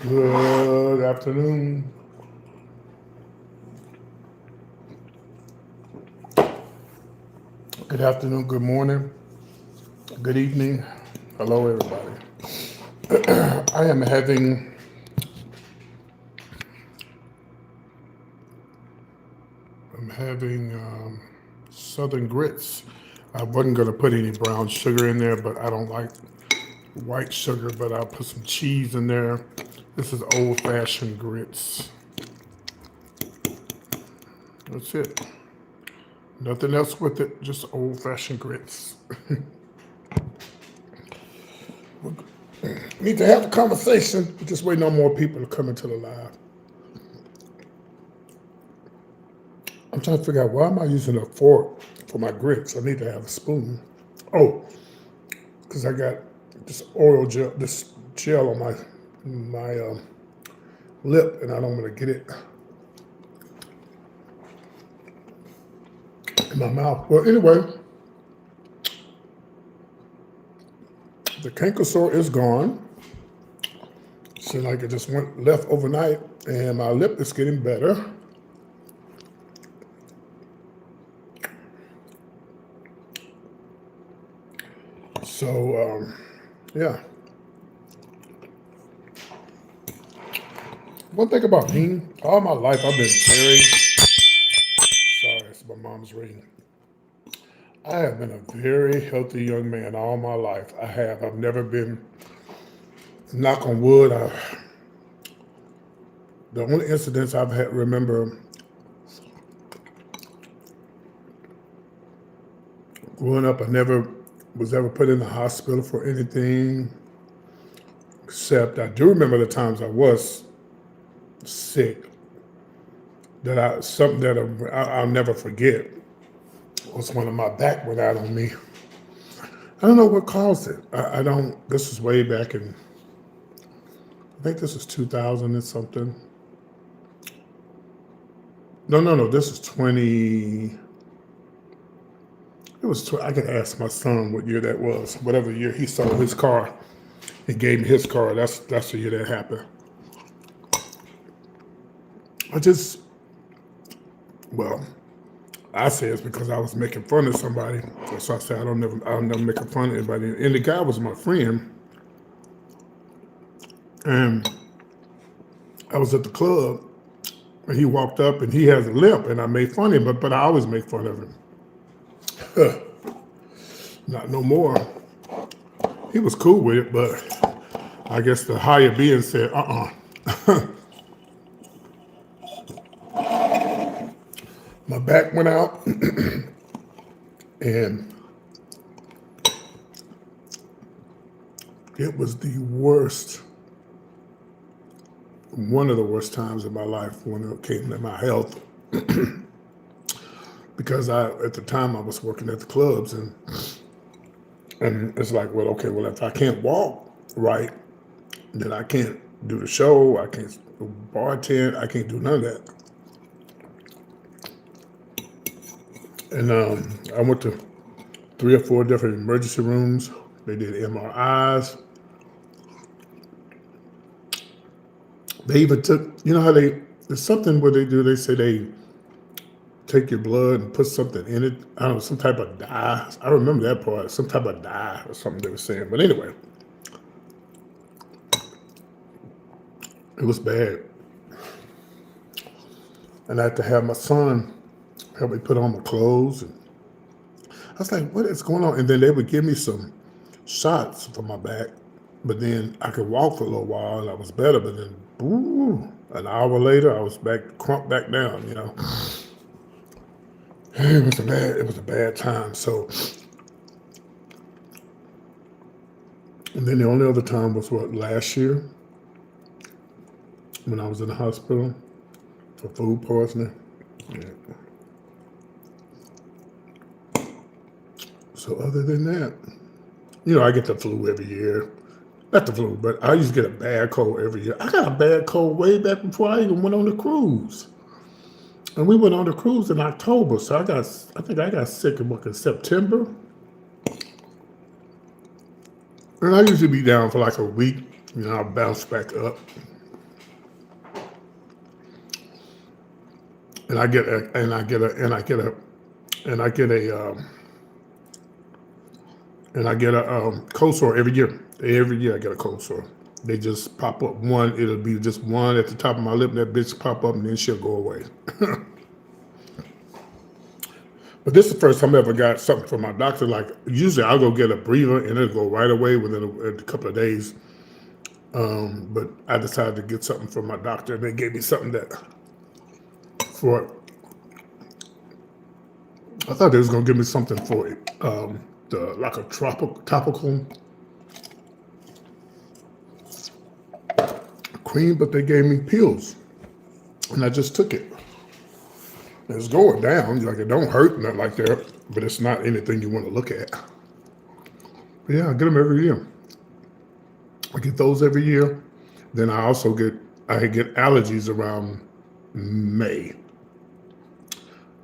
Good afternoon. Good afternoon. Good morning. Good evening. Hello, everybody. I am having Southern grits. I wasn't gonna put any brown sugar in there, but I don't like white sugar. But I'll put some cheese in there. This is old-fashioned grits. That's it. Nothing else with it. Just old-fashioned grits. Need to have a conversation. We're just waiting on more people to come into the live. I'm trying to figure out why am I using a fork for my grits? I need to have a spoon. Oh, because I got this oil gel, this gel on my lip, and I don't want to get it in my mouth. Well, anyway, the canker sore is gone. Seems like it just went left overnight, and my lip is getting better. So, yeah. One thing about me, all my life I've been very, sorry, it's my mom's ringing. I have been a very healthy young man all my life. I have. I've never been, knock on wood, the only incidents I've had, remember growing up, I never was ever put in the hospital for anything, except I do remember the times I was sick, something that I'll never forget was when my back went out on me. I don't know what caused it. I don't, this was way back in, I think this was 2000 and something. No, this is 20, I can ask my son what year that was. Whatever year he sold his car, he gave me his car. That's the year that happened. I just, well, I say it's because I was making fun of somebody. So I said I'll never make fun of anybody. And the guy was my friend, and I was at the club, and he walked up, and he has a limp, and I made fun of him, but I always make fun of him. Not no more. He was cool with it, but I guess the higher being said, My back went out, and it was the worst, one of the worst times in my life when it came to my health. Because at the time I was working at the clubs, and it's like, well, okay, well, if I can't walk right, then I can't do the show, I can't bartend, I can't do none of that. And I went to 3 or 4 different emergency rooms. They did MRIs. They even took, you know how there's something where they say they take your blood and put something in it. I don't know, some type of dye. I remember that part, some type of dye or something they were saying. But anyway, it was bad. And I had to have my son help me put on my clothes. And I was like, what is going on? And then they would give me some shots for my back. But then I could walk for a little while and I was better. But then, an hour later, I was crumped back down, you know. It was a bad time. So, and then the only other time was last year when I was in the hospital for food poisoning. Yeah. So other than that, I get the flu every year. Not the flu, but I used to get a bad cold every year. I got a bad cold way back before I even went on the cruise. And we went on the cruise in October, so I think I got sick in September. And I usually be down for like a week, I'll bounce back up. and I get a, and I get a, and I get a, and I get a, and I get a cold sore every year. Every year I get a cold sore. They just pop up one. It'll be just one at the top of my lip. And that bitch pop up, and then she'll go away. But this is the first time I ever got something from my doctor. Like usually I'll go get a breather and it'll go right away within a couple of days. But I decided to get something from my doctor, and they gave me something that for. I thought they was gonna give me something for it, like a topical cream, but they gave me pills, and I just took it. It's going down, like it don't hurt, not like that, but it's not anything you want to look at. But yeah, I get them every year. I get those every year. Then I also get allergies around May.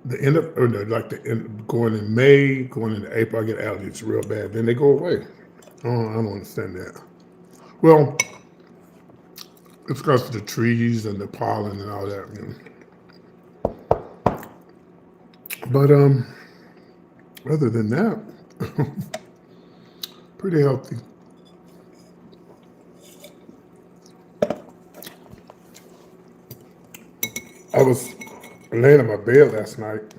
The end of or like the end, going in May, going into April, I get allergies real bad. Then they go away. I don't understand that. Well, it's because of the trees and the pollen and all that. But other than that, pretty healthy. I was laying in my bed last night,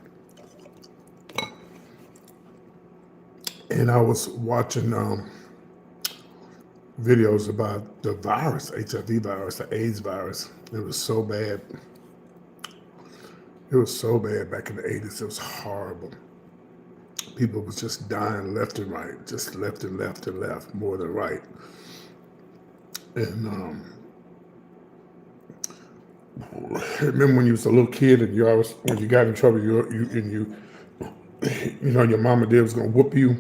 and I was watching videos about the virus, HIV virus, the AIDS virus. It was so bad. It was so bad back in the 80s. It was horrible. People was just dying left and right, just left and left and left, more than right. And remember when you was a little kid and you always, when you got in trouble, you know your mama dad was gonna whoop you,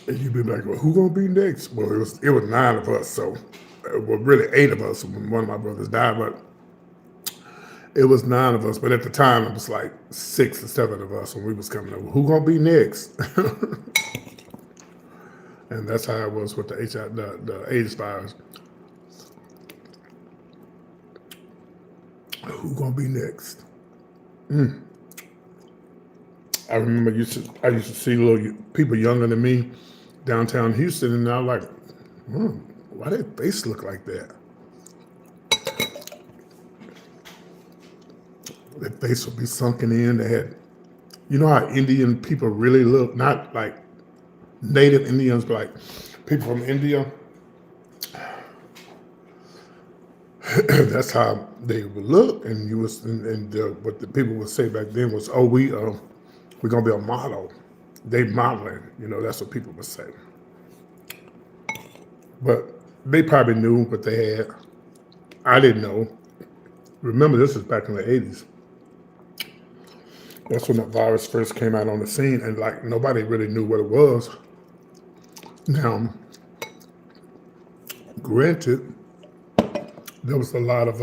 and you'd be like, well, who gonna be next? Well, it was 9 of us, so well, really 8 of us when one of my brothers died, but it was 9 of us. But at the time, it was like 6 or 7 of us when we was coming over. Who gonna be next? And that's how it was with the the AIDS virus. Who gonna be next? I remember I used to see little people younger than me downtown Houston, and I was like, why their face look like that? Their face would be sunken in. They had, you know how Indian people really look, not like native Indians, but like people from India. That's how they would look, and you was, what the people would say back then was, "Oh, we're gonna be a model." They modeling, that's what people would say. But they probably knew what they had. I didn't know. Remember, this is back in the 80s. That's when the virus first came out on the scene, and like nobody really knew what it was. Now, granted, there was a lot of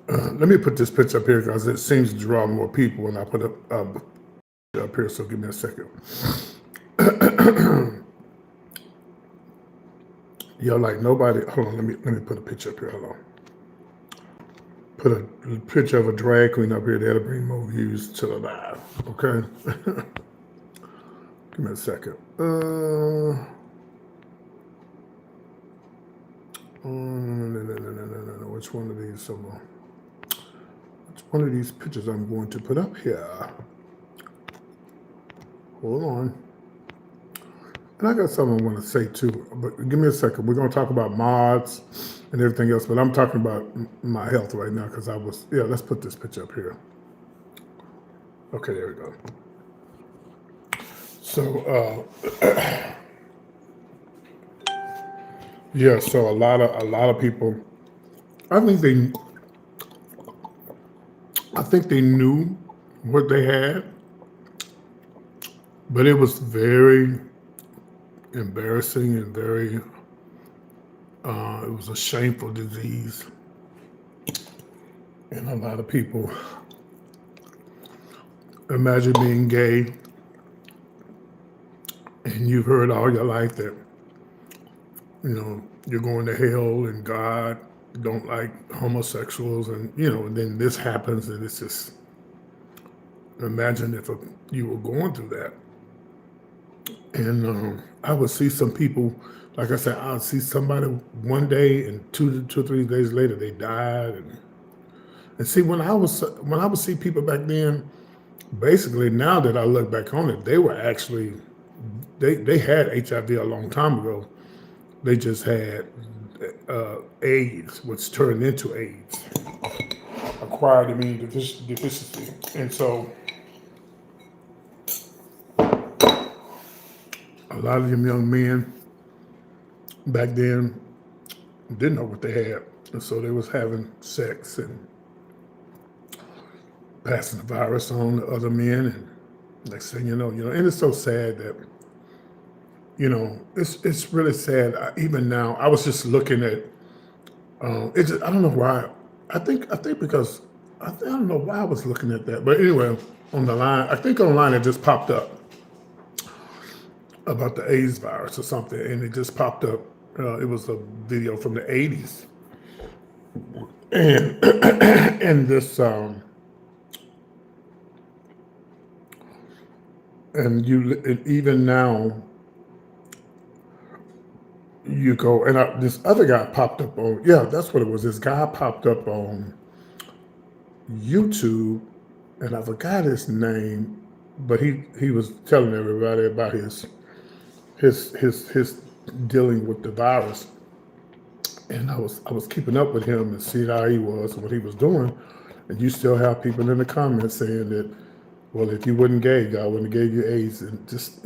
let me put this picture up here because it seems to draw more people when I put it up here, so give me a second. Like nobody, hold on, let me put a picture up here, hold on. Put a picture of a drag queen up here, that'll bring more views to the live, okay? Give me a second. No. Which one of these? Which one of these pictures I'm going to put up here? Hold on. And I got something I want to say too, but give me a second. We're going to talk about mods and everything else, but I'm talking about my health right now because let's put this picture up here. Okay, there we go. So, so a lot of people, I think they knew what they had, but it was very embarrassing and very, it was a shameful disease. And a lot of people, imagine being gay and you've heard all your life that, you're going to hell and God don't like homosexuals, and and then this happens, and it's just imagine if you were going through that. And I would see some people, like I said, I'd see somebody one day, and 2 or 3 days later they died. And see, when I would see people back then, basically now that I look back on it, they were actually they had HIV a long time ago. They just had AIDS, which turned into AIDS, acquired immune deficiency. And so a lot of them young men back then didn't know what they had. And so they was having sex and passing the virus on to other men. And next thing and it's so sad that, it's really sad. Even now, I was just looking at, I don't know why. I think because, I don't know why I was looking at that. But anyway, on the line, I think online it just popped up about the AIDS virus or something. And it just popped up. It was a video from the 80s. And, and this, and even now, you go, and this other guy popped up on, yeah, that's what it was. This guy popped up on YouTube, and I forgot his name, but he was telling everybody about his dealing with the virus. And I was keeping up with him and seeing how he was and what he was doing. And you still have people in the comments saying that, well, if you wasn't gay, God wouldn't have gave you AIDS. And just,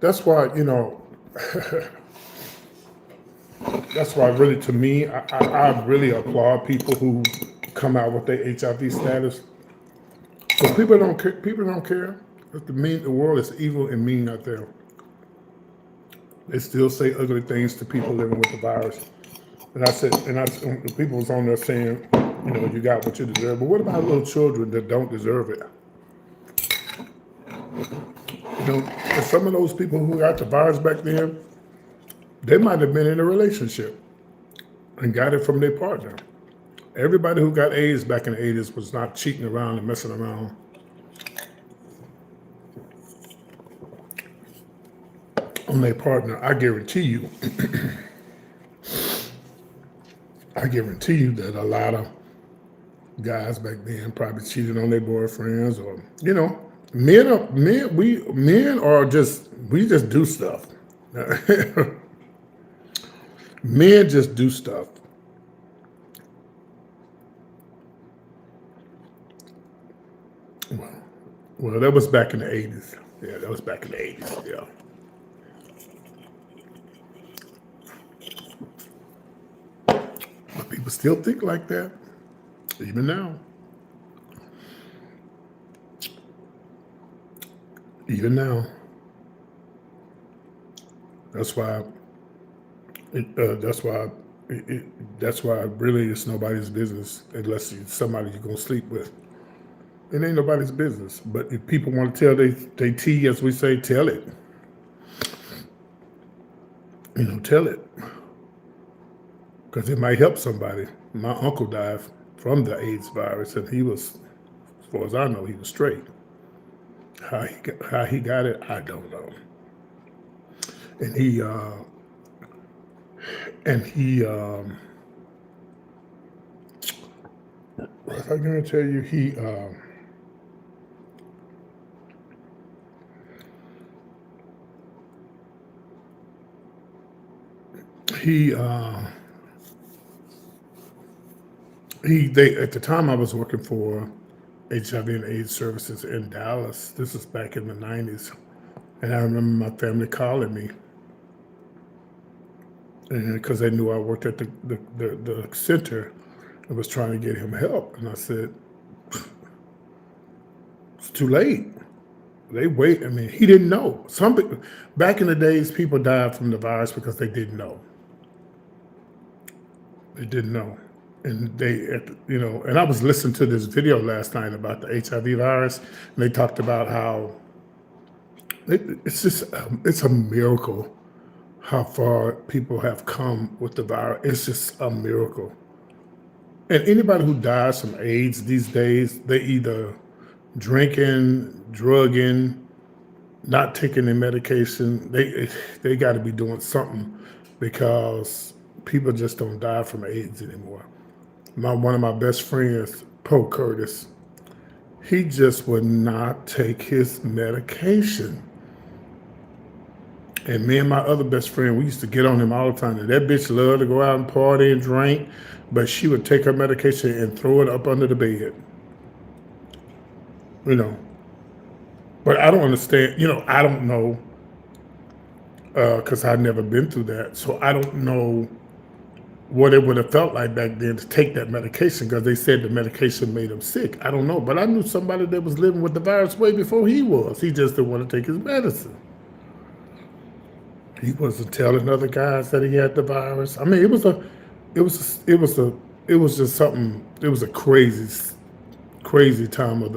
that's why, that's why really, to me, I really applaud people who come out with their HIV status. Because people don't care. People don't care. The world is evil and mean out there. They still say ugly things to people living with the virus. And the people was on there saying, you got what you deserve. But what about little children that don't deserve it? And some of those people who got the virus back then, they might have been in a relationship and got it from their partner. Everybody who got AIDS back in the 80s was not cheating around and messing around. On their partner. I guarantee you that a lot of guys back then probably cheated on their boyfriends, or we just do stuff. Men just do stuff. Well, that was back in the 80s. Yeah, that was back in the 80s. Yeah. But people still think like that, even now. Even now. That's why. That's why really it's nobody's business unless it's somebody you're gonna sleep with. It ain't nobody's business. But if people want to tell they tea, as we say, tell it. Tell it. Because it might help somebody. My uncle died from the AIDS virus, and he was, as far as I know, he was straight. How he got it, I don't know. And if I'm gonna tell you, they at the time I was working for HIV and AIDS services in Dallas. This was back in the 90s. And I remember my family calling me, and because they knew I worked at the center and was trying to get him help. And I said, it's too late. They wait. I mean, he didn't know. Some people, back in the days, people died from the virus because they didn't know. They didn't know. and and I was listening to this video last night about the HIV virus, and they talked about how it's a miracle how far people have come with the virus. It's just a miracle. And anybody who dies from AIDS these days, they either drinking, drugging, not taking their medication. They got to be doing something because people just don't die from AIDS anymore. One of my best friends, Poe Curtis, he just would not take his medication. And me and my other best friend, we used to get on him all the time. And that bitch loved to go out and party and drink, but she would take her medication and throw it up under the bed. You know. But I don't understand, I don't know, because I've never been through that. So I don't know what it would have felt like back then to take that medication, because they said the medication made him sick. I don't know. But I knew somebody that was living with the virus way before he was. He just didn't want to take his medicine. He wasn't telling other guys that he had the virus. I mean, it was just something. It was a crazy time of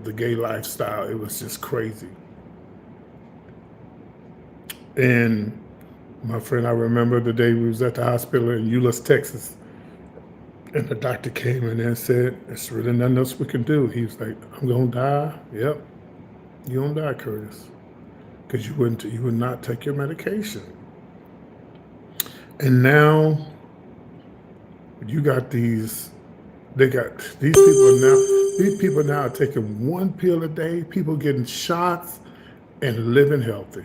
the gay lifestyle. It was just crazy. And my friend, I remember the day we was at the hospital in Euless, Texas, and the doctor came in there and said, "There's really nothing else we can do." He was like, "I'm gonna die." Yep, you gonna die, Curtis, because you would not take your medication. And now you got these. They got these people now. These people now are taking one pill a day. People getting shots and living healthy.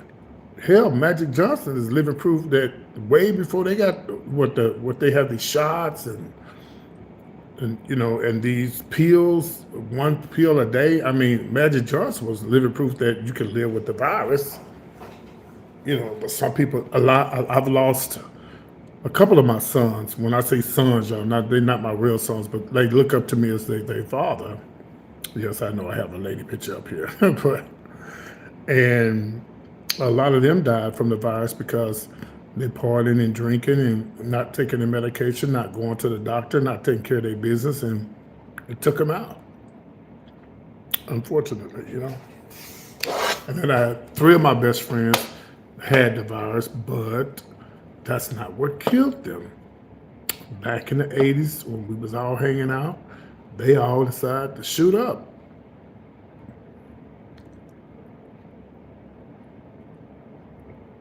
Hell, Magic Johnson is living proof that way before they got what they have these shots and these pills, one pill a day. I mean, Magic Johnson was living proof that you can live with the virus. But some people, I've lost a couple of my sons. When I say sons, y'all, they're not my real sons, but they look up to me as their father. Yes, I know I have a lady picture up here, and a lot of them died from the virus because they're partying and drinking and not taking their medication, not going to the doctor, not taking care of their business, and it took them out. Unfortunately, And then I had 3 of my best friends had the virus, but that's not what killed them. Back in the 80s, when we was all hanging out, they all decided to shoot up.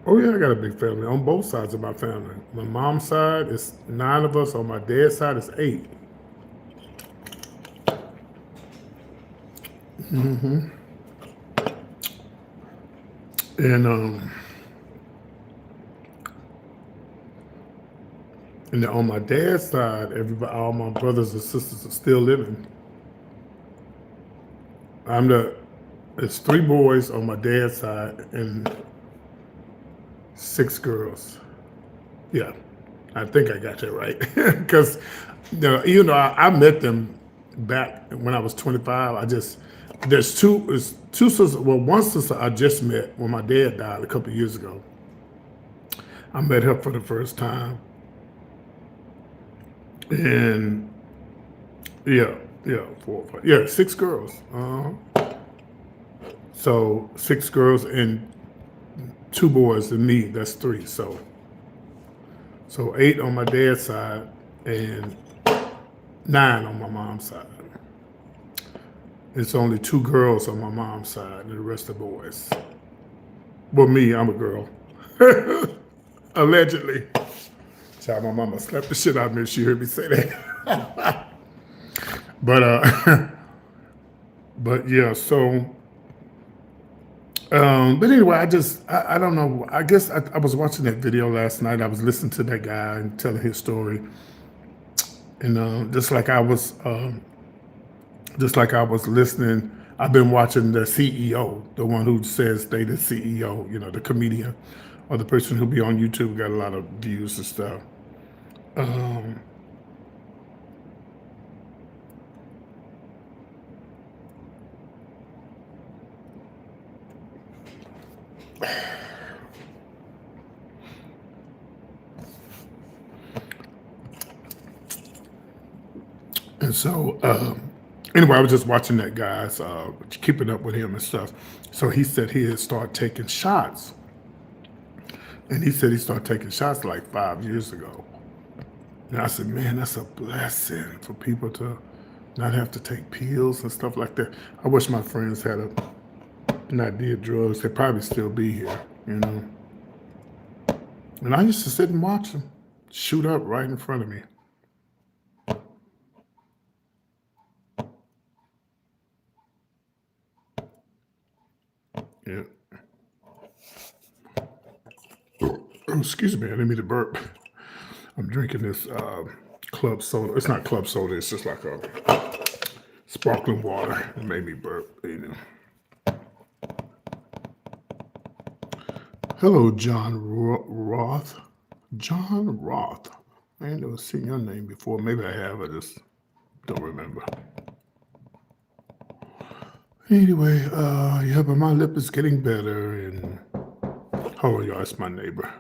Oh yeah, I got a big family on both sides of my family. My mom's side is 9 of us. On my dad's side is 8. And then on my dad's side, all my brothers and sisters are still living. It's 3 boys on my dad's side and 6 girls. Yeah, I think I got that right. Because, I met them back when I was 25. There's two sisters. Well, one sister I just met when my dad died a couple of years ago. I met her for the first time. And yeah, 4 or 5. Yeah, 6 girls. So 6 girls and 2 boys and me, that's 3. So 8 on my dad's side and 9 on my mom's side. It's only 2 girls on my mom's side and the rest are boys. Well, me, I'm a girl. Allegedly. Child, my mama slapped the shit out of me if she heard me say that. But yeah, so but anyway, I don't know. I guess I was watching that video last night. I was listening to that guy and telling his story. And just like I was listening, I've been watching the CEO, the one who says they the CEO, the comedian or the person who be on YouTube, got a lot of views and stuff. And so, anyway, I was just watching that guy's, keeping up with him and stuff. So he said he had started taking shots. And he said he started taking shots like 5 years ago. And I said, man, that's a blessing for people to not have to take pills and stuff like that. I wish my friends had not did drugs. They'd probably still be here, you know. And I used to sit and watch them shoot up right in front of me. Yeah. Oh, excuse me, I didn't mean to burp. I'm drinking this club soda. It's not club soda. It's just like a sparkling water. It made me burp, you know. Hello, John Roth. John Roth. I ain't never seen your name before. Maybe I have. I just don't remember. Anyway, yeah, but my lip is getting better. And hold on, y'all. It's my neighbor.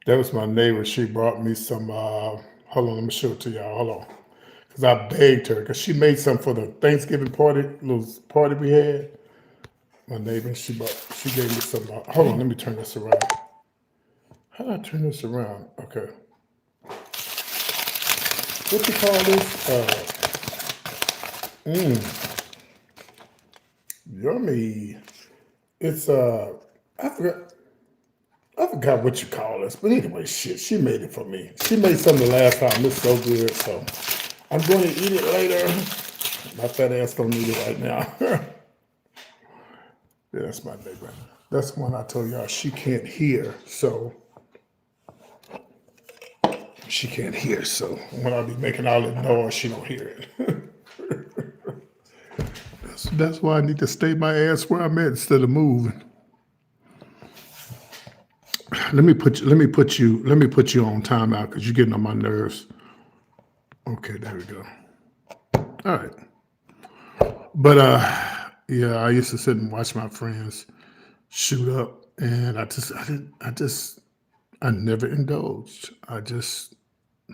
That was my neighbor. She brought me some. Hold on, let me show it to y'all. Hold on, because I begged her because she made some for the Thanksgiving party, little party we had. My neighbor, she gave me some. Hold on, let me turn this around. How do I turn this around? Okay, what you call this? Yummy. It's I forgot. I forgot what you call this, but anyway, shit, she made it for me. She made some the last time. It's so good, so I'm going to eat it later. My fat ass don't need it right now. Yeah, that's my neighbor. That's one I told y'all she can't hear, so she can't hear. So when I be making all that noise, she don't hear it. That's why I need to stay my ass where I'm at instead of moving. Let me put you on timeout because you're getting on my nerves. Okay, there we go. All right. But yeah, I used to sit and watch my friends shoot up, and I never indulged.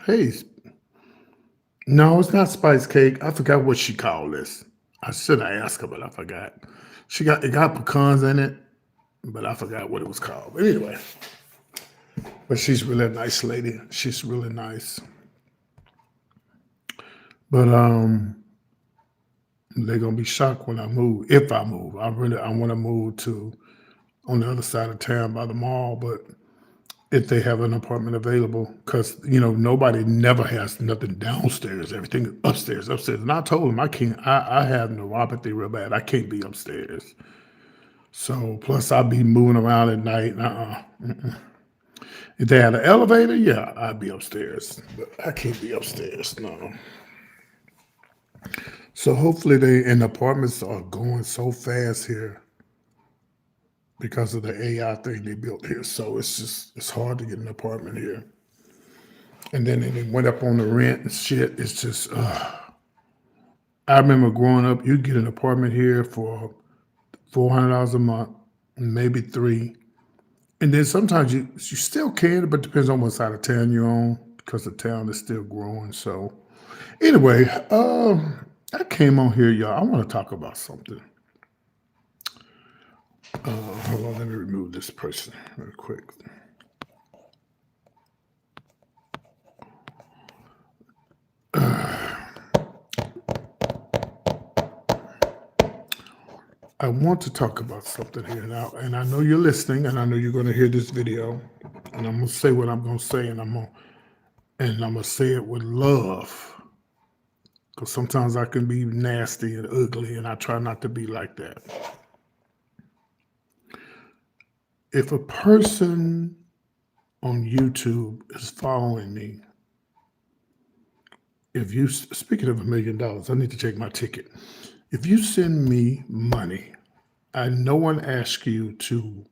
Hey, no, it's not spice cake. I forgot what she called this. I should have asked her, but I forgot. It got pecans in it, but I forgot what it was called. But anyway, but she's really a nice lady. She's really nice. But they're gonna be shocked when I move. If I move, I want to move to on the other side of town by the mall, but if they have an apartment available, because nobody never has nothing downstairs, everything is upstairs. And I told them I can't. I have neuropathy real bad. I can't be upstairs. So plus I'll be moving around at night. If they had an elevator, yeah, I'd be upstairs, but I can't be upstairs. No. So hopefully and the apartments are going so fast here because of the AI thing they built here. So it's hard to get an apartment here. And then they went up on the rent and shit. It's just I remember growing up, you'd get an apartment here for $400 a month, maybe three. And then sometimes you still can, but depends on what side of town you're on because the town is still growing. So anyway, I came on here, y'all. I want to talk about something. Hold on, let me remove this person real quick. I want to talk about something here now, and I know you're listening, and I know you're going to hear this video, and I'm going to say what I'm going to say, and I'm going to say it with love, because sometimes I can be nasty and ugly, and I try not to be like that. If a person on YouTube is following me, If you, speaking of $1 million, I need to check my ticket. If you send me money, no one asked you to,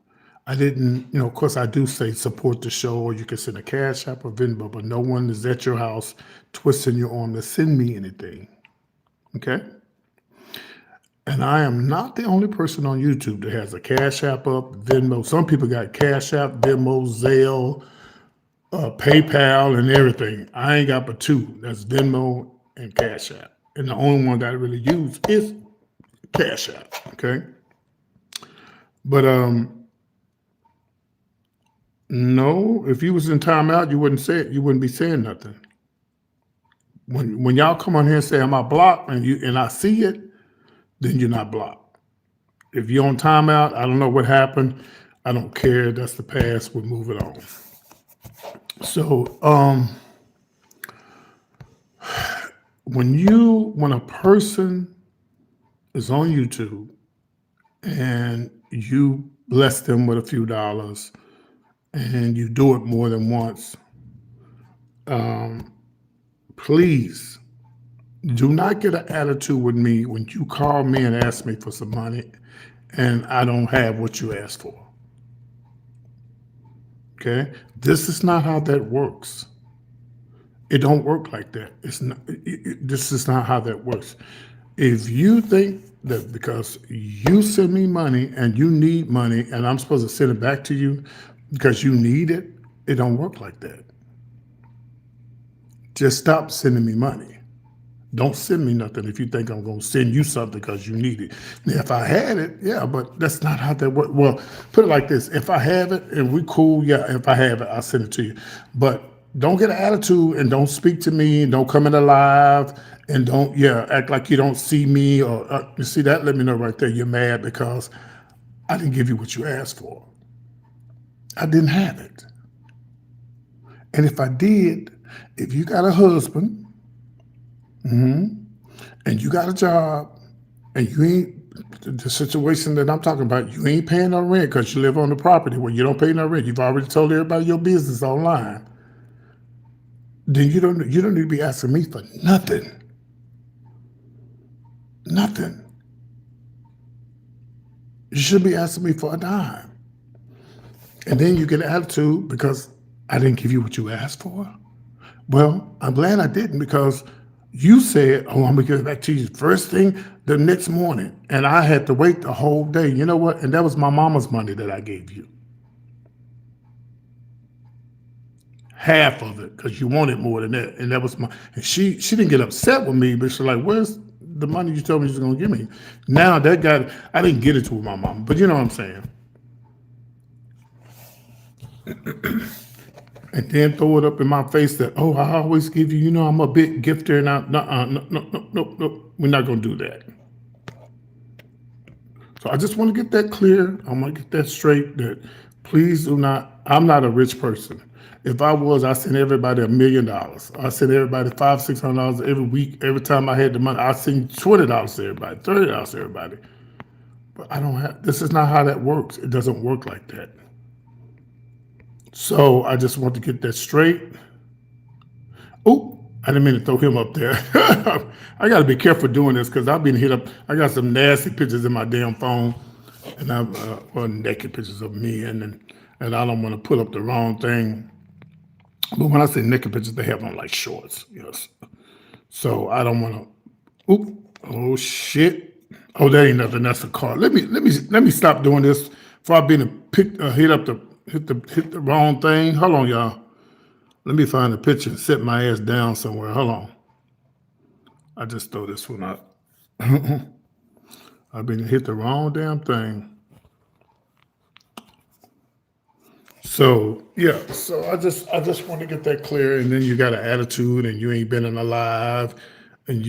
I didn't, of course I do say support the show, or you can send a Cash App or Venmo, but no one is at your house twisting your arm to send me anything. Okay? And I am not the only person on YouTube that has a Cash App up, Venmo. Some people got Cash App, Venmo, Zelle, PayPal, and everything. I ain't got but two. That's Venmo and Cash App. And the only one that I really use is Cash App. Okay. But no, if you was in timeout, you wouldn't say it. You wouldn't be saying nothing. When y'all come on here and say, "Am I blocked?" and I see it, then you're not blocked. If you're on timeout, I don't know what happened. I don't care. That's the past. We're moving on. So when a person is on YouTube and you bless them with a few dollars and you do it more than once, please do not get an attitude with me when you call me and ask me for some money and I don't have what you asked for. Okay? This is not how that works. It don't work like that. It's not. This is not how that works. If you think that because you send me money and you need money and I'm supposed to send it back to you because you need it, it don't work like that. Just stop sending me money. Don't send me nothing if you think I'm going to send you something because you need it. Now, if I had it, yeah, but that's not how that works. Well, put it like this. If I have it and we cool, yeah, if I have it, I'll send it to you. But don't get an attitude and don't speak to me and don't come in live and don't, act like you don't see me or, you see that? Let me know right there. You're mad because I didn't give you what you asked for. I didn't have it. And if I did, if you got a husband, and you got a job, and you ain't, the situation that I'm talking about, you ain't paying no rent because you live on the property where you don't pay no rent. You've already told everybody your business online. Then you don't need to be asking me for nothing. Nothing. You should be asking me for a dime. And then you get an attitude because I didn't give you what you asked for. Well, I'm glad I didn't because you said, "Oh, I'm gonna give it back to you first thing the next morning," and I had to wait the whole day. You know what? And that was my mama's money that I gave you, half of it, because you wanted more than that, and that was my. And she didn't get upset with me, but she's like, "Where's the money you told me you was gonna give me?" Now that got, I didn't get it to my mama, but you know what I'm saying. And then throw it up in my face that, "Oh, I always give you, I'm a big gifter," and no, we're not gonna do that. So I just want to get that clear. I want to get that straight that please do not, I'm not a rich person. If I was, I send everybody $1 million. I send everybody $500, $600 every week. Every time I had the money, I send $20 to everybody, $30 to everybody. But I don't have, this is not how that works. It doesn't work like that. So I just want to get that straight. Oh, I didn't mean to throw him up there. I got to be careful doing this because I've been hit up. I got some nasty pictures in my damn phone, and I'm naked pictures of me, and I don't want to put up the wrong thing. But when I say naked pictures, they have on like shorts, yes. So I don't want to. Oop! Oh shit! Oh, that ain't nothing. That's a car. Let me stop doing this before I've been hit the wrong thing. Hold on, y'all. Let me find a picture and set my ass down somewhere. Hold on. I just throw this one out. I've been hit the wrong damn thing. So yeah, so I just want to get that clear. And then you got an attitude, and you ain't been in alive, and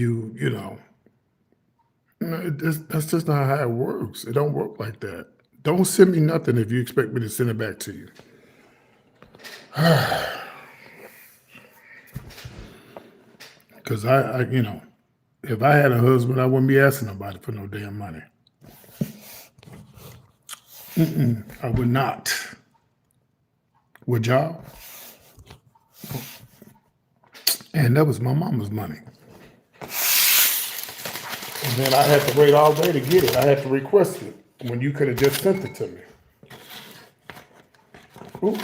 that's just not how it works. It don't work like that. Don't send me nothing if you expect me to send it back to you. Because if I had a husband, I wouldn't be asking nobody for no damn money. I would not. Would y'all? And that was my mama's money. And then I had to wait all day to get it. I had to request it when you could have just sent it to me. Ooh.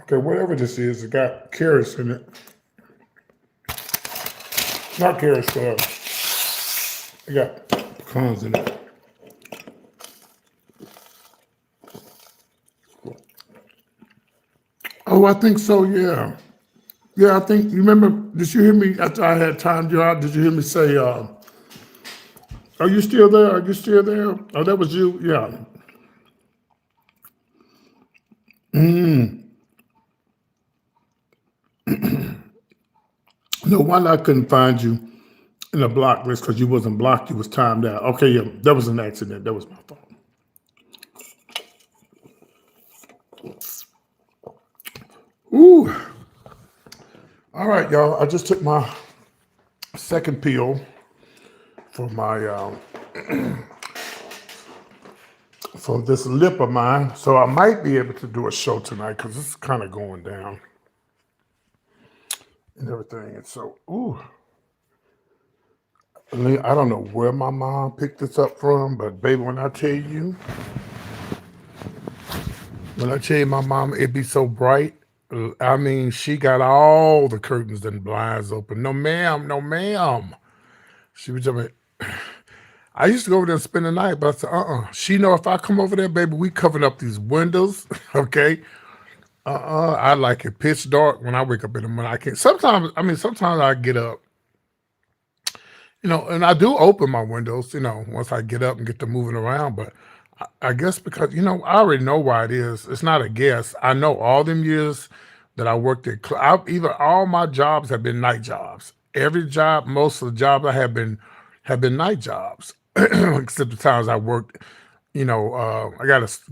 Okay, whatever this is, it got carrots in it. Not carrots, it got pecans in it. Oh, I think so, yeah. Yeah, I think, you remember, did you hear me after I had timed you out? Did you hear me say, are you still there? Are you still there? Oh, that was you? Yeah. No wonder I couldn't find you in a block list because you wasn't blocked, you was timed out. Okay, yeah, that was an accident. That was my fault. Ooh. All right, y'all. I just took my second pill for my for this lip of mine. So I might be able to do a show tonight because it's kind of going down and everything. And so, ooh. I don't know where my mom picked this up from, but baby, when I tell you my mom, it be so bright. I mean, she got all the curtains and blinds open. No, ma'am, no, ma'am. She was just, I used to go over there and spend the night, but I said, She know if I come over there, baby, we covering up these windows, okay? I like it pitch dark when I wake up in the morning. I can't. Sometimes I get up, and I do open my windows, once I get up and get to moving around. But I guess because, I already know why it is. It's not a guess. I know all them years that I worked at, even all my jobs have been night jobs. Every job, most of the jobs I have been night jobs, except the times I worked. I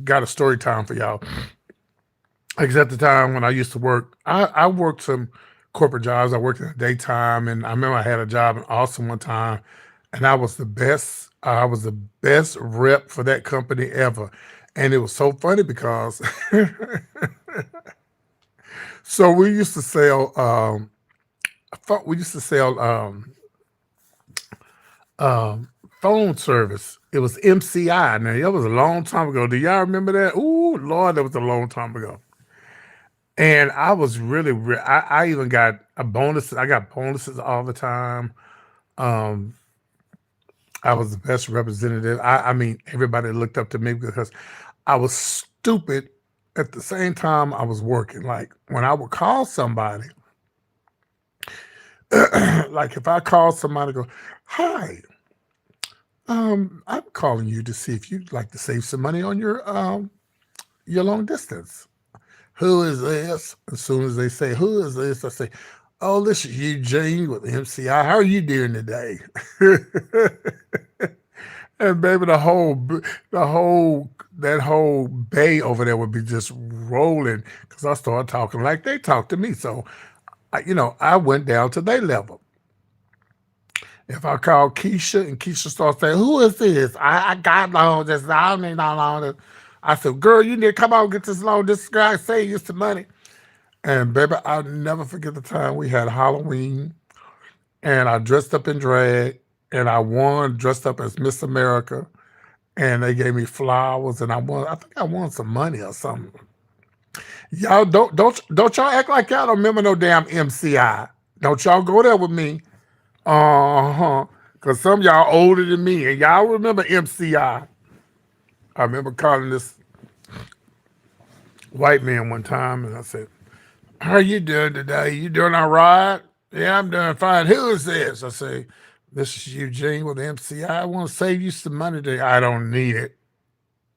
got a story time for y'all. Except the time when I used to work, I worked some corporate jobs. I worked in the daytime, and I remember I had a job in Austin one time, and I was the best. I was the best rep for that company ever, and it was so funny because so we used to sell. We used to sell phone service. It was MCI. Now that was a long time ago. Do y'all remember that? Ooh, Lord, that was a long time ago. And I was really, I even got a bonus. I got bonuses all the time. Um, I was the best representative. I mean, everybody looked up to me because I was stupid at the same time I was working. Like when I would call somebody, like if I call somebody, go, "Hi, I'm calling you to see if you'd like to save some money on your long distance." Who is this? As soon as they say, who is this? I say, oh, this is Eugene with MCI. How are you doing today? And baby, that whole bay over there would be just rolling because I started talking like they talk to me. So, I went down to their level. If I call Keisha and Keisha starts saying, who is this? I got long this. I don't need no long. I said, girl, you need to come on get this loan. This guy save you some money. And baby, I'll never forget the time we had Halloween and I dressed up in drag and I won dressed up as Miss America and they gave me flowers and I think I won some money or something. Y'all don't y'all act like y'all don't remember no damn MCI. Don't y'all go there with me. Uh-huh. Cause some of y'all older than me and y'all remember MCI. I remember calling this white man one time and I said, how you doing today? You doing all right? Yeah, I'm doing fine. Who is this? I say, this is Eugene with MCI. I want to save you some money today. I don't need it.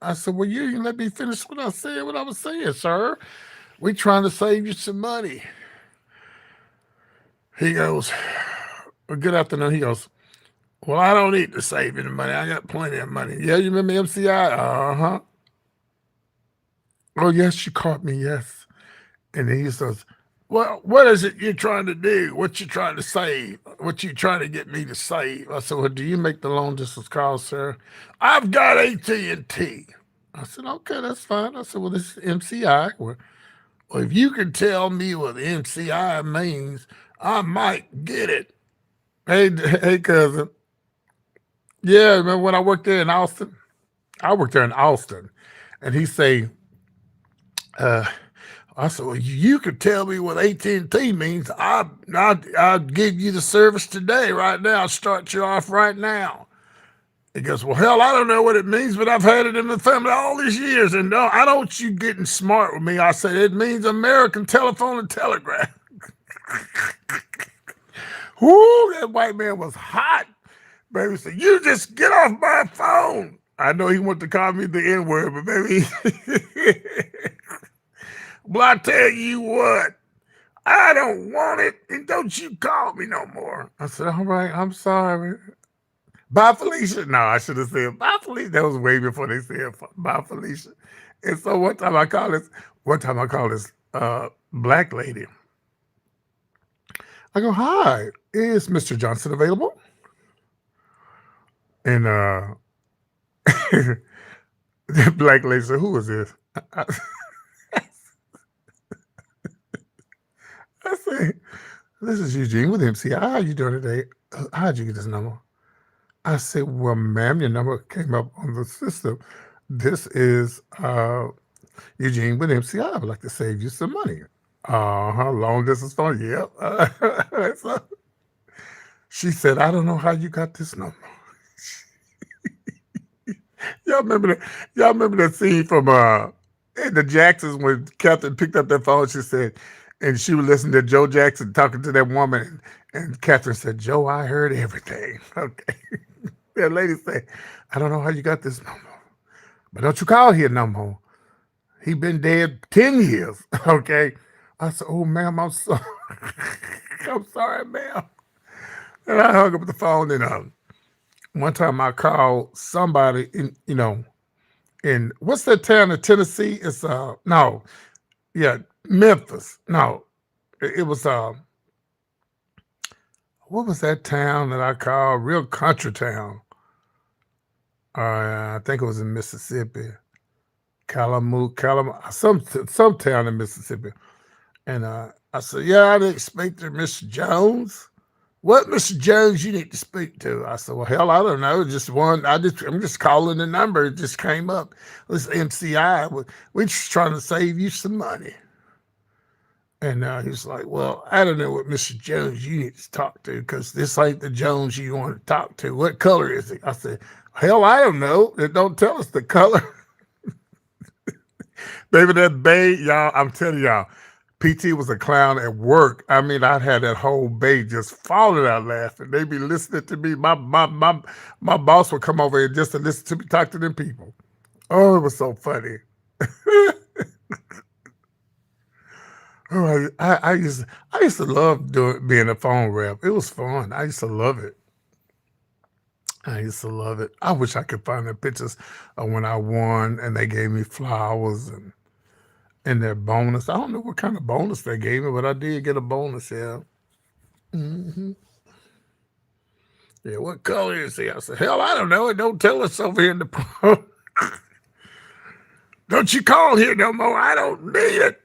I said, well, you didn't let me finish what I was saying, sir. We trying to save you some money. He goes, well, good afternoon. He goes, well, I don't need to save any money. I got plenty of money. Yeah, you remember MCI? Uh-huh. Oh, yes, you caught me, yes. And then he says, Well, what is it you're trying to do? What you trying to say? What you trying to get me to say? I said, well, do you make the long distance calls, sir? I've got AT&T. I said, okay, that's fine. I said, well, this is MCI. Well, if you can tell me what MCI means, I might get it. Hey, cousin. Yeah, remember when I worked there in Austin? I worked there in Austin, and he say, uh, I said, well, you could tell me what AT&T means. I'll give you the service today, right now. I'll start you off right now. He goes, well, hell, I don't know what it means, but I've had it in the family all these years, and no, I don't want you getting smart with me. I said, it means American Telephone and Telegraph. Whoo, that white man was hot. Baby said, you just get off my phone. I know he wanted to call me the N-word, but baby, well, I tell you what, I don't want it, and don't you call me no more. I said, all right, I'm sorry. Bye, Felicia. No, I should have said bye, Felicia. That was way before they said bye, Felicia. And so one time I called this black lady. I go, hi, is Mr. Johnson available? And the black lady said, who is this? I say, this is Eugene with MCI. How you doing today? How'd you get this number? I said, well, ma'am, your number came up on the system. This is Eugene with MCI. I would like to save you some money. Long distance phone. Yep. So she said, I don't know how you got this number. Y'all remember that scene from the Jacksons when Catherine picked up that phone, she said, and she was listening to Joe Jackson talking to that woman, and Catherine said, Joe, I heard everything. Okay. That lady said, I don't know how you got this number, but don't you call here no more. He been dead 10 years. Okay. I said, oh, ma'am, I'm sorry. I'm sorry, ma'am. And I hung up the phone, and one time I called somebody in what's that town in Tennessee? It's no, yeah, Memphis. No, it was what was that town that I called? Real country town. I think it was in Mississippi, Kalamazoo, some town in Mississippi. And I said, yeah, I didn't speak to Mr. Jones. What Mr. Jones you need to speak to? I said, well, hell, I don't know. Just one. I'm just calling the number. It just came up. This MCI. We're just trying to save you some money. And he was like, well, I don't know what Mr. Jones you need to talk to because this ain't the Jones you want to talk to. What color is it? I said, hell, I don't know. It don't tell us the color. Baby, that bay, y'all, I'm telling y'all, PT was a clown at work. I mean, I had that whole bay just falling out laughing. They be listening to me. My boss would come over here just to listen to me talk to them people. Oh, it was so funny. Oh, I used to love being a phone rep. It was fun. I used to love it. I used to love it. I wish I could find the pictures of when I won and they gave me flowers and their bonus. I don't know what kind of bonus they gave me, but I did get a bonus. Yeah. hmm Yeah. What color is he? I said, hell, I don't know. It don't tell us over here in the phone. Don't you call here no more. I don't need it.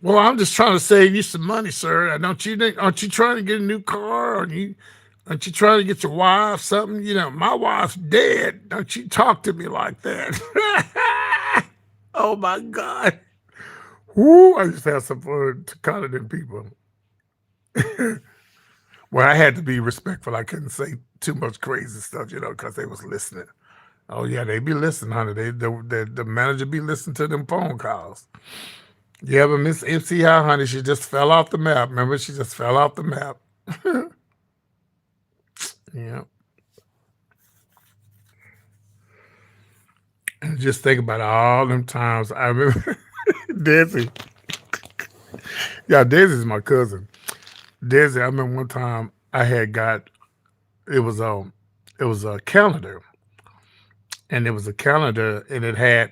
Well, I'm just trying to save you some money, sir. Aren't you trying to get a new car? Aren't you trying to get your wife something? You know, my wife's dead. Don't you talk to me like that. Oh my God. Woo, I used to have some fun to kind of them people. Well, I had to be respectful. I couldn't say too much crazy stuff, because they was listening. Oh yeah, they be listening, honey. The manager be listening to them phone calls. Yeah, but Miss MCI, honey, she just fell off the map. Remember, she just fell off the map. Yeah. And just think about all them times. I remember Desi. Yeah, Desi's my cousin. Desi, I remember one time I had got it was it was a calendar, and it was a calendar, and it had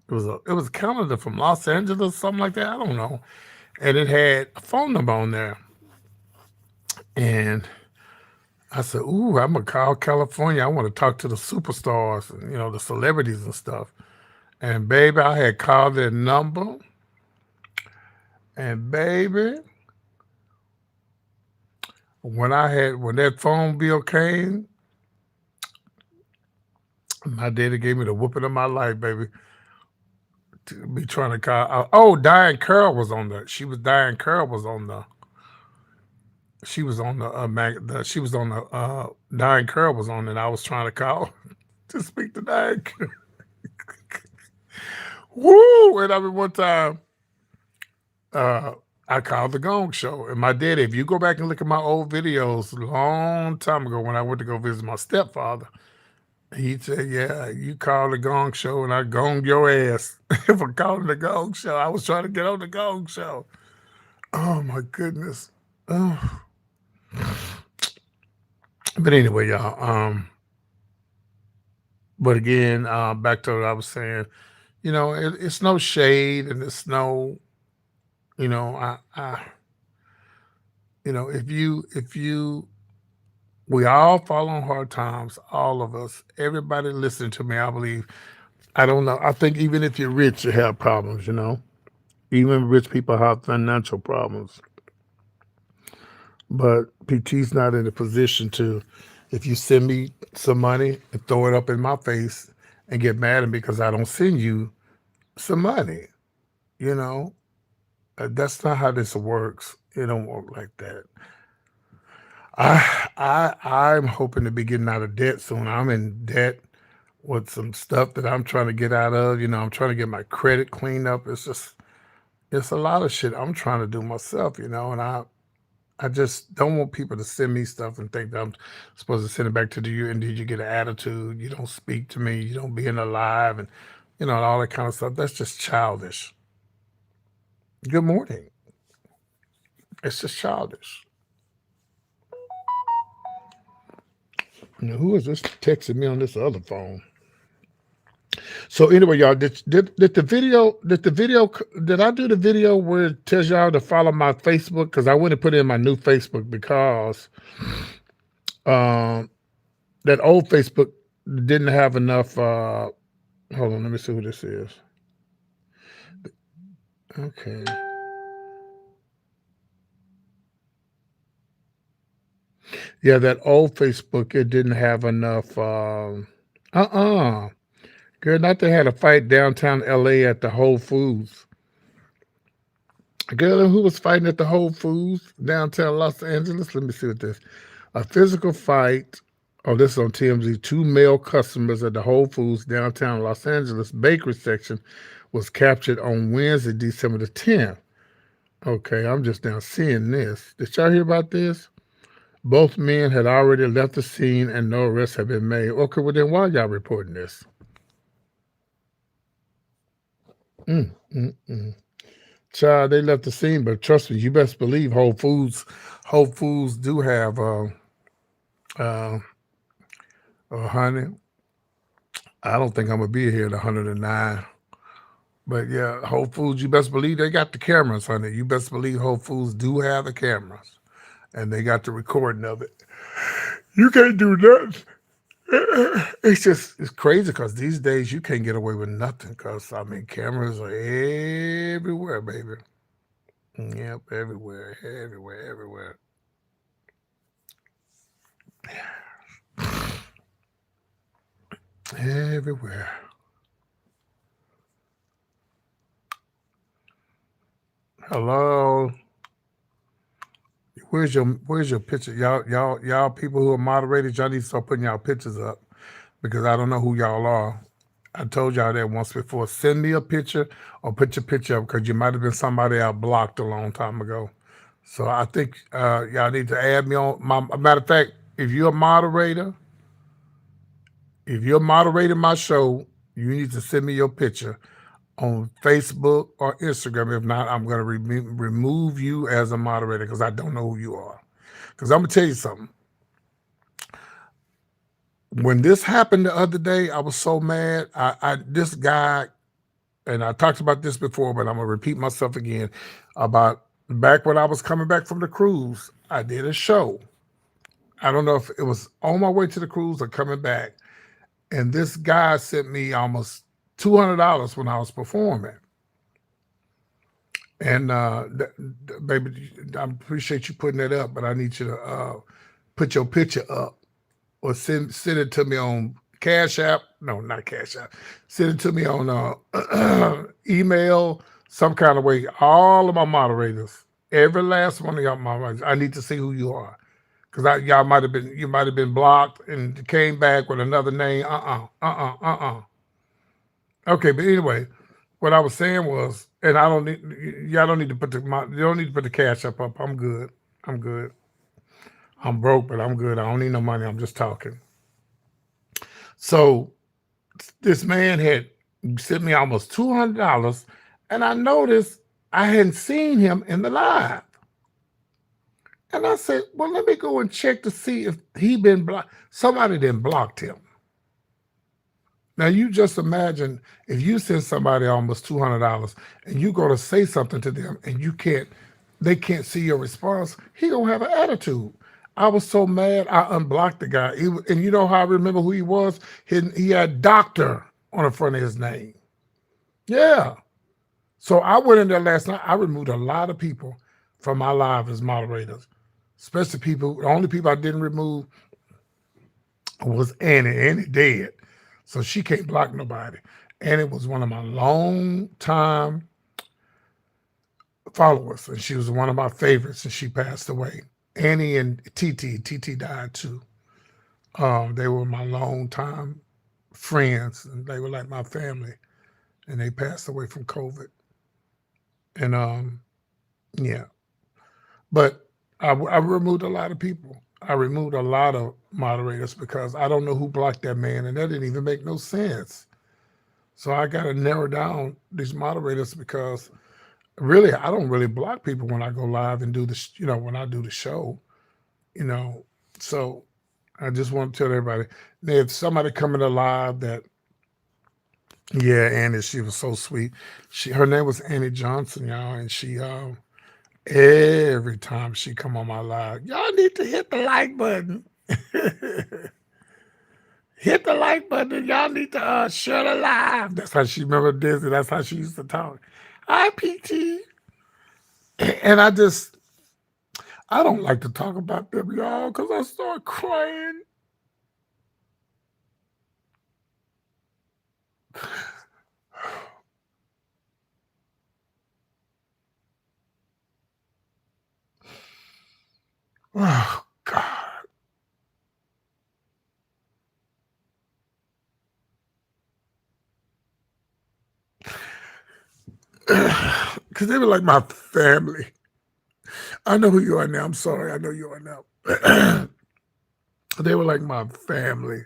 it was a calendar from Los Angeles, something like that. I don't know. and it had a phone number on there. And I said, "Ooh, I'm gonna call California. I want to talk to the superstars, and, the celebrities and stuff." And baby, I had called their number, and baby, when that phone bill came, my daddy gave me the whooping of my life, baby. To be trying to call. Oh, Diane Curl was on the. She was Diane Curl was on the. She was on she was on the. Diane Curl was on, and I was trying to call to speak to Diane. Woo! And I mean, one time, uh, I called the Gong Show, and my daddy. If you go back and look at my old videos, a long time ago when I went to go visit my stepfather, he said, "Yeah, you called the Gong Show, and I gonged your ass for calling the Gong Show. I was trying to get on the Gong Show." Oh my goodness. Oh. But anyway, y'all. But again, back to what I was saying. It's no shade, and it's no. I if you, we all fall on hard times, all of us, everybody listening to me. I believe. I don't know. I think even if you're rich, you have problems. Even rich people have financial problems. But PT's not in a position to, if you send me some money and throw it up in my face and get mad at me because I don't send you some money, you know, that's not how this works. It don't work like that. I'm hoping to be getting out of debt soon. I'm in debt with some stuff that I'm trying to get out of. I'm trying to get my credit cleaned up. It's a lot of shit I'm trying to do myself, and I just don't want people to send me stuff and think that I'm supposed to send it back to you, and did you get an attitude? You don't speak to me. You don't be in alive, and all that kind of stuff. That's just childish. Good morning. It's just childish. Who is this texting me on this other phone? So anyway, y'all, did the video did I do the video where it tells y'all to follow my Facebook? Because I went and put in my new Facebook because um that old Facebook didn't have enough. Hold on, let me see who this is. Okay. Yeah, that old Facebook, it didn't have enough. Girl, not they had a fight downtown LA at the Whole Foods. Girl, who was fighting at the Whole Foods downtown Los Angeles? Let me see what this. A physical fight. Oh, this is on TMZ. Two male customers at the Whole Foods downtown Los Angeles bakery section was captured on Wednesday, December the 10th. Okay, I'm just now seeing this. Did y'all hear about this? Both men had already left the scene and no arrests have been made. Okay, well then why y'all reporting this? Mm, mm, mm. Child, they left the scene, but trust me, you best believe Whole Foods do have uh, honey. I don't think I'm gonna be here at 109. But yeah, Whole Foods, you best believe they got the cameras, honey. You best believe Whole Foods do have the cameras, and they got the recording of it. You can't do nothing. It's crazy because these days you can't get away with nothing because I mean cameras are everywhere, baby. Yep, everywhere, everywhere, everywhere, everywhere. Hello, where's your picture? Y'all people who are moderators, y'all need to start putting y'all pictures up because I don't know who y'all are. I told y'all that once before. Send me a picture or put your picture up because you might have been somebody I blocked a long time ago. So I think y'all need to add me on. Matter of fact, if you're moderating my show, you need to send me your picture on Facebook or Instagram. If not, I'm going to remove you as a moderator because I don't know who you are. Because I'm going to tell you something. When this happened the other day, I was so mad. This guy, and I talked about this before, but I'm going to repeat myself again about Back when I was coming back from the cruise, I did a show. I don't know if it was on my way to the cruise or coming back. And this guy sent me almost $200 when I was performing. And baby, I appreciate you putting that up, but I need you to put your picture up or send it to me on Cash App. No, not Cash App. Send it to me on email, some kind of way. All of my moderators, every last one of y'all moderators, I need to see who you are. Because y'all you might have been blocked and came back with another name. Okay, but anyway, what I was saying was, and I don't need y'all don't need to put you don't need to put the cash up. I'm good. I'm good. I'm broke, but I'm good. I don't need no money. I'm just talking. So this man had sent me almost $200, and I noticed I hadn't seen him in the live. And I said, well, let me go and check to see if he been blocked. Somebody didn't blocked him. Now you just imagine if you send somebody almost $200 and you go to say something to them and they can't see your response. He gonna have an attitude. I was so mad I unblocked the guy. And you know how I remember who he was? He had doctor on the front of his name. Yeah. So I went in there last night. I removed a lot of people from my live as moderators, especially people. The only people I didn't remove was Annie. Annie dead. So she can't block nobody. Annie was one of my long time followers, and she was one of my favorites, and she passed away. Annie and TT. TT died too. They were my long time friends, and they were like my family, and they passed away from COVID. And yeah, but I removed a lot of people. I removed a lot of moderators because I don't know who blocked that man, and that didn't even make no sense. So I got to narrow down these moderators because really, I don't really block people when I go live and do this, when I do the show, you know. So I just want to tell everybody, if somebody coming to live that, yeah, Annie, she was so sweet. Her name was Annie Johnson, y'all, and she, every time she come on my live, y'all need to hit the like button. Hit the like button. Y'all need to share the live. That's how she remember Disney. That's how she used to talk. Hi, PT. And I don't like to talk about them, y'all, because I start crying. Oh, God. Because they were like my family. I know who you are now. I'm sorry. I know you are now. They were like my family.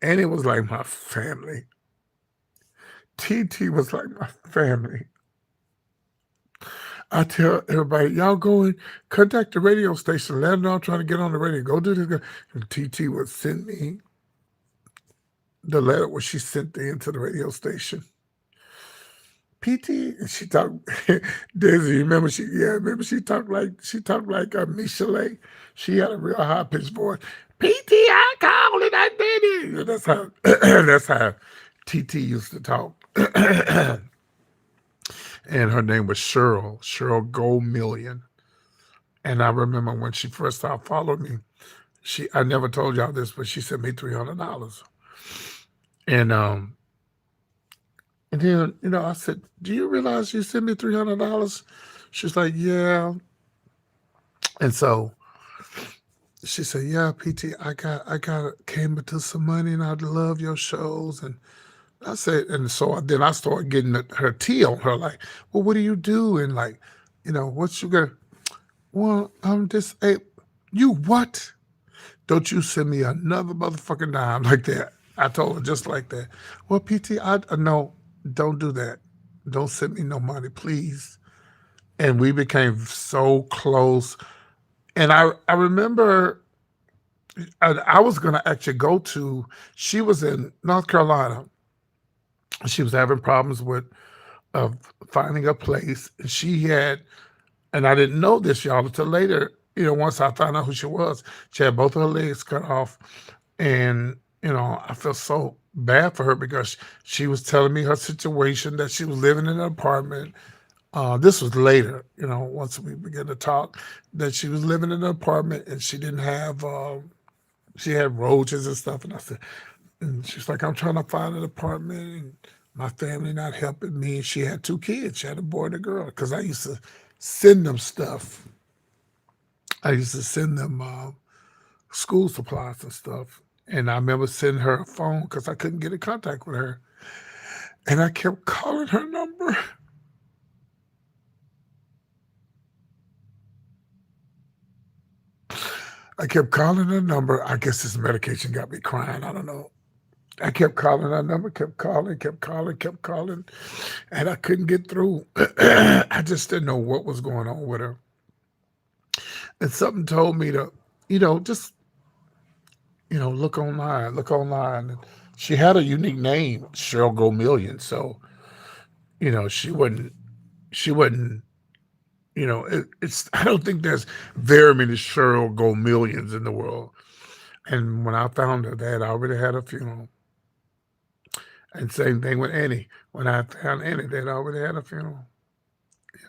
And it was like my family. TT was like my family. I tell everybody, y'all go and contact the radio station. Let them know I'm trying to get on the radio. Go do this. And TT would send me the letter where she sent into the radio station. PT, and she talked. Daisy, remember she talked like Michelet. She had a real high pitched voice. PT, I called it, I did it. That's how that's how TT used to talk. And her name was Cheryl Gold Million. And I remember when she first started following me, I never told y'all this, but she sent me $300. And then, I said, do you realize you sent me $300? She's like, yeah. And so she said, yeah, PT, I came into some money and I love your shows. And I said, and so then I started getting her tea on her, like, well, what do you do? And like, what you got? Well, I'm disabled. You what? Don't you send me another motherfucking dime like that. I told her just like that. Well, PT, no, don't do that. Don't send me no money, please. And we became so close. And I remember I was going to actually she was in North Carolina. She was having problems with of finding a place. And she had, and I didn't know this, y'all, until later, once I found out who she was, she had both of her legs cut off. And, I felt so bad for her because she was telling me her situation, that she was living in an apartment. This was later, once we began to talk, that she was living in an apartment and she didn't have, she had roaches and stuff. And I said, and she's like, I'm trying to find an apartment and my family not helping me. And she had two kids. She had a boy and a girl. Because I used to send them stuff. I used to send them school supplies and stuff. And I remember sending her a phone because I couldn't get in contact with her. And I kept calling her number. I kept calling her number. I guess this medication got me crying. I don't know. I kept calling her number, kept calling, kept calling, kept calling, and I couldn't get through. I just didn't know what was going on with her. And something told me to, just, look online. And she had a unique name, Cheryl Go Million. So, she wouldn't, I don't think there's very many Cheryl Go Millions in the world. And when I found her, they had already had a funeral. And same thing with Annie. When I found Annie, they'd already had a funeral.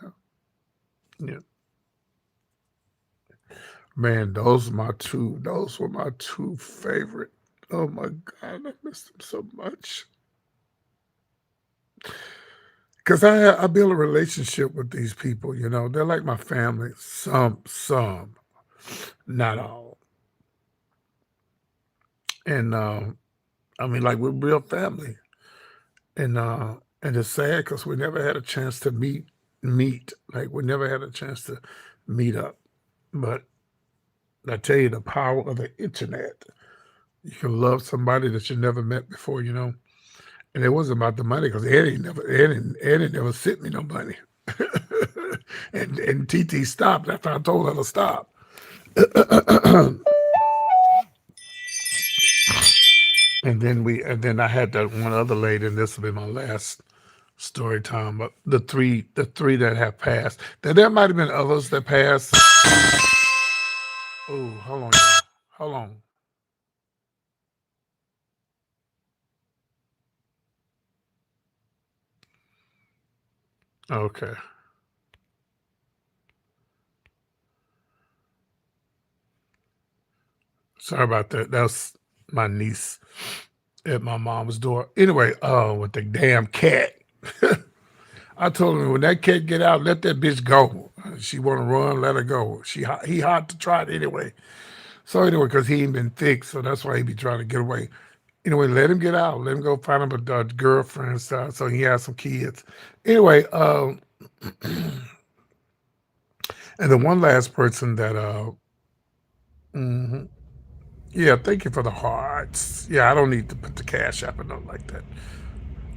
Yeah. Yeah. Man, those were my two favorite. Oh my God, I miss them so much. Because I build a relationship with these people, they're like my family. Some, not all. And I mean, like, we're real family. And it's sad because we never had a chance to meet. Like, we never had a chance to meet up. But I tell you, the power of the internet. You can love somebody that you never met before, And it wasn't about the money because Eddie never sent me no money. and TT stopped after I told her to stop. And then I had that one other lady, and this will be my last story time. But the three that have passed. Now, there might have been others that passed. Oh, hold on, y'all. Hold on. Okay. Sorry about that. That's my niece at my mom's door. Anyway, with the damn cat. I told him when that cat get out, let that bitch go. She want to run, let her go. He hot to try it anyway. So anyway, because he ain't been thick, so that's why he be trying to get away. Anyway, let him get out. Let him go find him a girlfriend and stuff. So he has some kids. Anyway, and the one last person that mhm. Yeah, thank you for the hearts. Yeah, I don't need to put the cash app or nothing like that.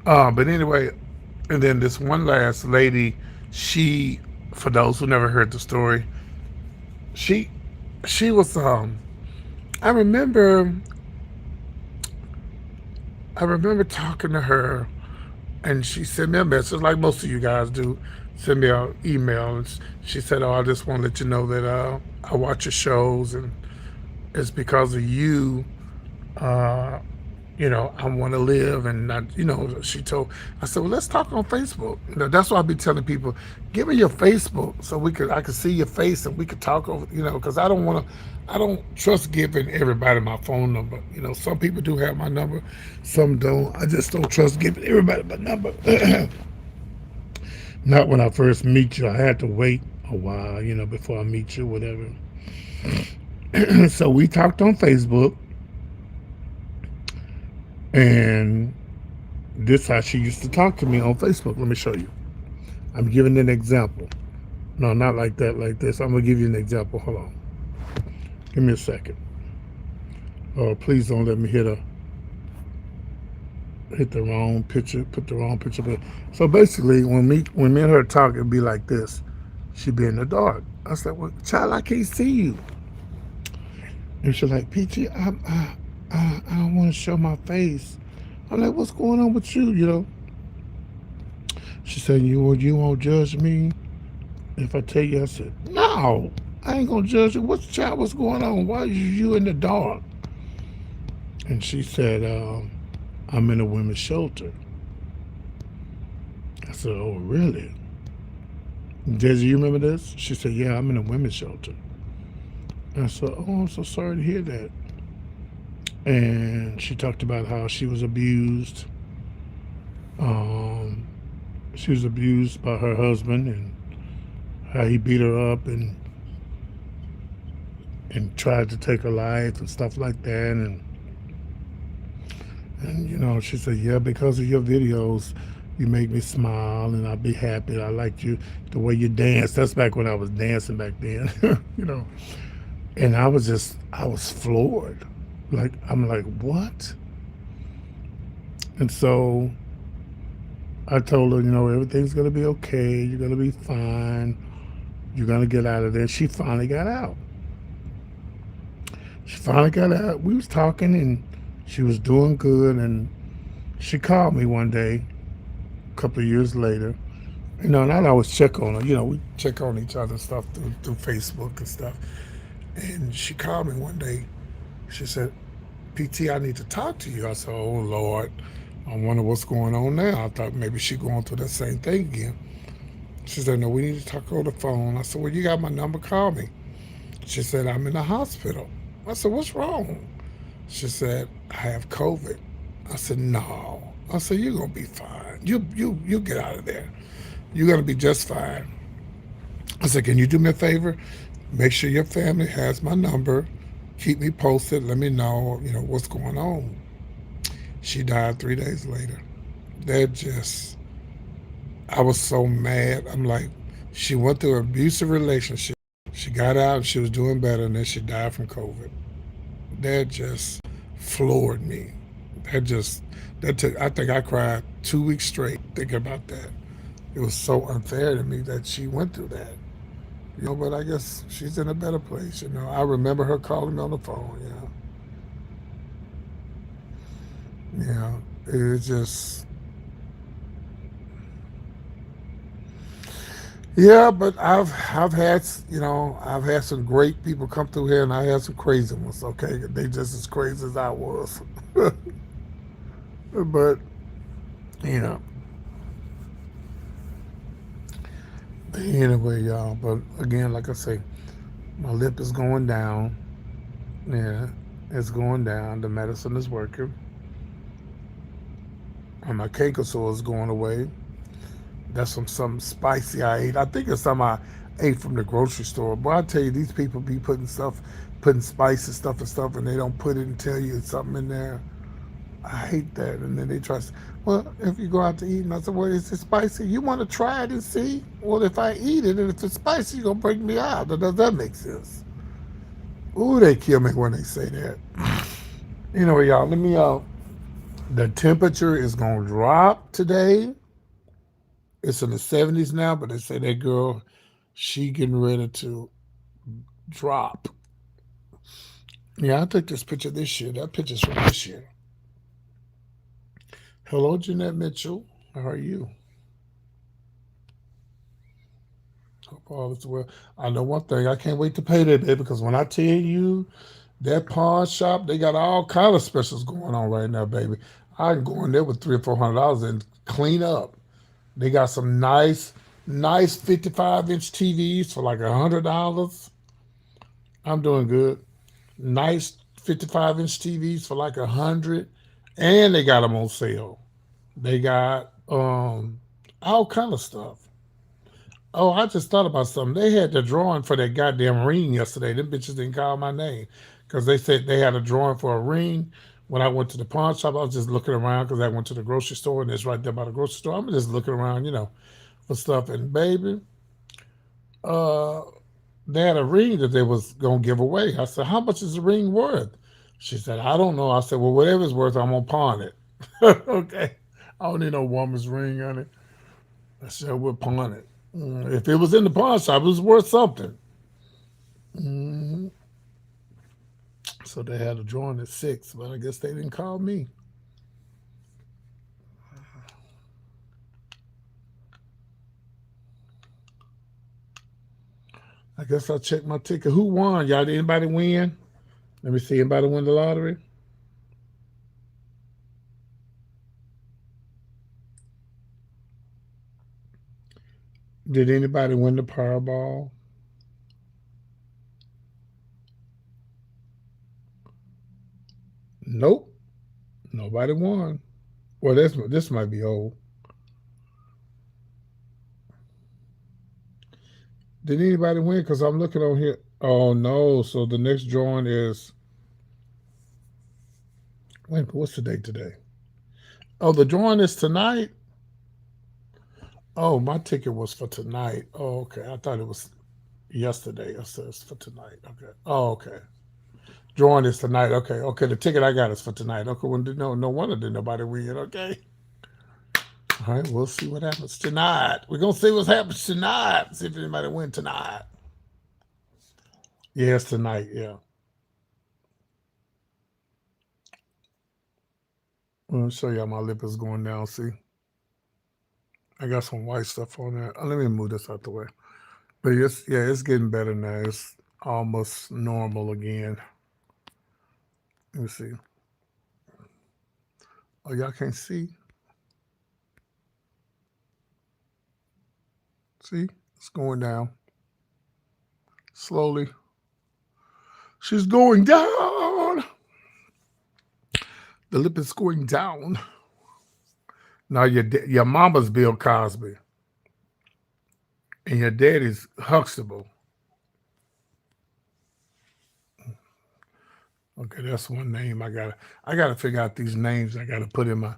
But anyway, and then this one last lady, she, for those who never heard the story, she she was I remember I remember talking to her, and she sent me a message like most of you guys do. Send me an email. And she said, "Oh, I just want to let you know that I watch your shows, and it's because of you. Uh, I want to live." And she told, I said, well, let's talk on Facebook. That's why I be telling people, give me your Facebook so I could see your face and we could talk over, because I don't trust giving everybody my phone number. Some people do have my number, some don't. I just don't trust giving everybody my number. Not when I first meet you. I had to wait a while, before I meet you, whatever. So we talked on Facebook, and this how she used to talk to me on Facebook. Let me show you. I'm giving an example. No, not like that, like this. I'm gonna give you an example. Hold on. Give me a second. Oh, please don't let me hit the wrong picture, put the wrong picture. But so basically, when me and her talk, it'd be like this. She'd be in the dark. I was like, "Well, child, I can't see you." And she's like, "Peachy, I don't want to show my face." I'm like, "What's going on with you?" She said, you won't judge me if I tell you? I said, no, I ain't gonna judge you. What's going on? Why are you in the dark? And she said, I'm in a women's shelter. I said, oh, really? Desi, you remember this? She said, yeah, I'm in a women's shelter. I said, oh, I'm so sorry to hear that. And she talked about how she was abused. Um, she was abused by her husband and how he beat her up and tried to take her life and stuff like that. And she said, yeah, because of your videos, you make me smile and I'll be happy. I like you, the way you dance. That's back when I was dancing back then, you know. And I was floored. I'm like, what? And so I told her, everything's going to be okay. You're going to be fine. You're going to get out of there. She finally got out. She finally got out. We was talking and she was doing good. And she called me one day, a couple of years later. And I'd always check on her. We check on each other and stuff through Facebook and stuff. And she called me one day. She said, PT, I need to talk to you. I said, oh, Lord, I wonder what's going on now. I thought maybe she going through that same thing again. She said, no, we need to talk over the phone. I said, well, you got my number, call me. She said, I'm in the hospital. I said, what's wrong? She said, I have COVID. I said, no. I said, you're going to be fine. You get out of there. You're going to be just fine. I said, can you do me a favor? Make sure your family has my number. Keep me posted. Let me know, what's going on. She died 3 days later. That just, I was so mad. I'm like, she went through an abusive relationship. She got out and she was doing better, and then she died from COVID. That just floored me. I think I cried 2 weeks straight thinking about that. It was so unfair to me that she went through that. But I guess she's in a better place. I remember her calling me on the phone. Yeah. It's just, yeah, but I've had some great people come through here, and I had some crazy ones. Okay, they just as crazy as I was. But you know, anyway, y'all. But again, like I say, my lip is going down. Yeah, it's going down. The medicine is working, and my canker sore is going away. That's from some spicy I ate. I think it's something I ate from the grocery store. But I tell you, these people be putting spicy stuff and stuff, and they don't put it and tell you it's something in there. I hate that. And then they try to, well, if you go out to eat, and I said, well, is it spicy? You want to try it and see? Well, if I eat it and if it's spicy, you're going to break me out. Does that make sense? Ooh, they kill me when they say that. Anyway, y'all, let me the temperature is going to drop today. It's in the 70s now, but they say that girl, she getting ready to drop. Yeah, I took this picture this year. That picture's from this year. Hello, Jeanette Mitchell. How are you? Hope all is well. I know one thing. I can't wait to pay that, baby, because when I tell you that pawn shop, they got all kind of specials going on right now, baby. I can go in there with $300 or $400 and clean up. They got some nice 55-inch TVs for like $100. I'm doing good. Nice 55-inch TVs for like 100, and they got them on sale. They got all kind of stuff. Oh, I just thought about something. They had the drawing for that goddamn ring yesterday. Them bitches didn't call my name because they said they had a drawing for a ring. When I went to the pawn shop, I was just looking around because I went to the grocery store and it's right there by the grocery store. I'm just looking around, for stuff. And baby, uh, they had a ring that they was gonna give away. I said, "How much is the ring worth?" She said, "I don't know." I said, "Well, whatever it's worth, I'm gonna pawn it." Okay, I don't need no woman's ring on it. I said, "We'll pawn it." If it was in the pawn shop, it was worth something. Mm. So they had a drawing at 6, but I guess they didn't call me. I guess I'll check my ticket. Who won? Y'all, did anybody win? Let me see. Anybody win the lottery? Did anybody win the Powerball? Nope. Nobody won. Well, this might be old. Did anybody win? Because I'm looking on here. Oh no! So the next drawing is wait. What's the date today? Oh, the drawing is tonight. Oh, my ticket was for tonight. Oh, okay. I thought it was yesterday. It says for tonight. Okay. Oh, okay. Drawing is tonight. Okay. Okay. The ticket I got is for tonight. Okay. Well, no wonder did nobody win. Okay. All right. We'll see what happens tonight. We're gonna see what happens tonight. See if anybody win tonight. Yes, tonight. Yeah. I'll show y'all my lip is going down. See, I got some white stuff on there. Let me move this out the way. But it's getting better now. It's almost normal again. Let me see. Oh, y'all can't see. See, it's going down slowly. She's going down. The lip is going down. Now your mama's Bill Cosby, and your daddy's Huxtable. Okay, that's one name I gotta figure out these names. I gotta put in my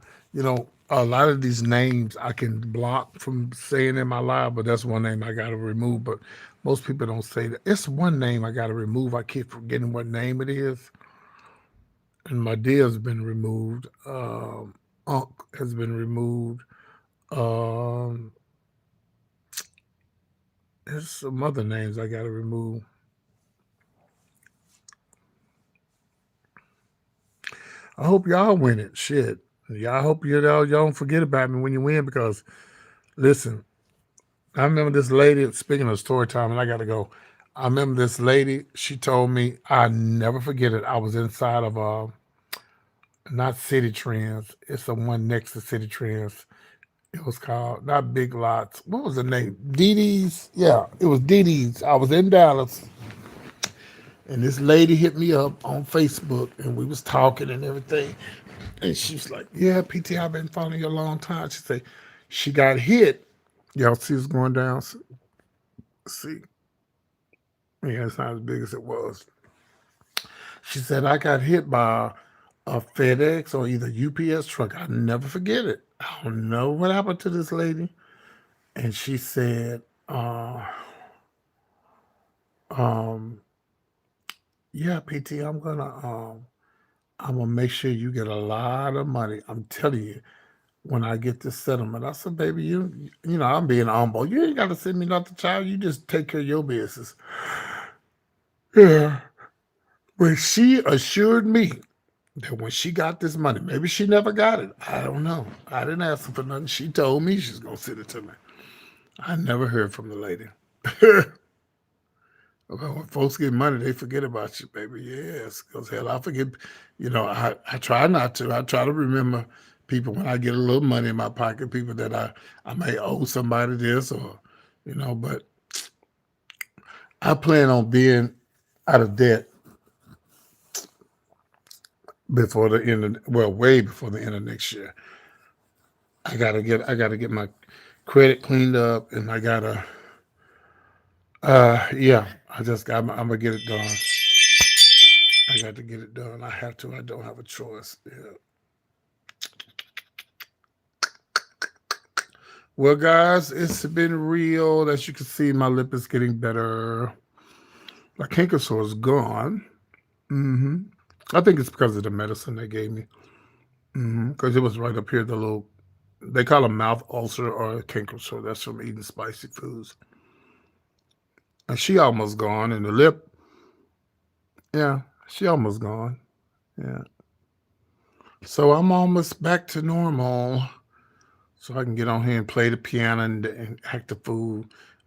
a lot of these names I can block from saying in my live, but that's one name I gotta remove. But most people don't say that. It's one name I gotta remove. I keep forgetting what name it is. And my deer's been removed. Unk has been removed. Um, there's some other names I gotta remove. I hope y'all win it. Shit. Y'all hope y'all don't forget about me when you win because listen, I remember this lady, speaking of story time, and I gotta go. I remember this lady, she told me, I never forget it. I was inside of not City Trends, it's the one next to City Trends. It was called not Big Lots. What was the name? Dee Dee's. Yeah, it was Dee Dee's. I was in Dallas, and this lady hit me up on Facebook, and we was talking and everything. And she was like, "Yeah, PT, I've been following you a long time." She said she got hit. Y'all see it's going down. See, yeah, it's not as big as it was. She said I got hit by a FedEx or either UPS truck. I never forget it. I don't know what happened to this lady. And she said, um, yeah, PT, I'm gonna make sure you get a lot of money. I'm telling you, when I get this settlement. I said, baby, I'm being humble. You ain't gotta send me nothing, child. You just take care of your business. Yeah. But she assured me that when she got this money, maybe she never got it. I don't know. I didn't ask her for nothing. She told me she's gonna send it to me. I never heard from the lady. Well, when folks get money, they forget about you, baby. Yes, because hell, I forget. I try not to. I try to remember people when I get a little money in my pocket, people that I may owe somebody this but I plan on being out of debt before the end of, well, way before the end of next year. I gotta get my credit cleaned up, and yeah, I'm gonna get it done. I got to get it done. I have to. I don't have a choice. Yeah. Well, guys, it's been real. As you can see, my lip is getting better. My canker sore is gone. hmm I think it's because of the medicine they gave me. Because it was right up here, they call a mouth ulcer or a canker sore. That's from eating spicy foods. And she almost gone. And the lip, yeah, she almost gone. Yeah. So I'm almost back to normal. So I can get on here and play the piano and act the fool.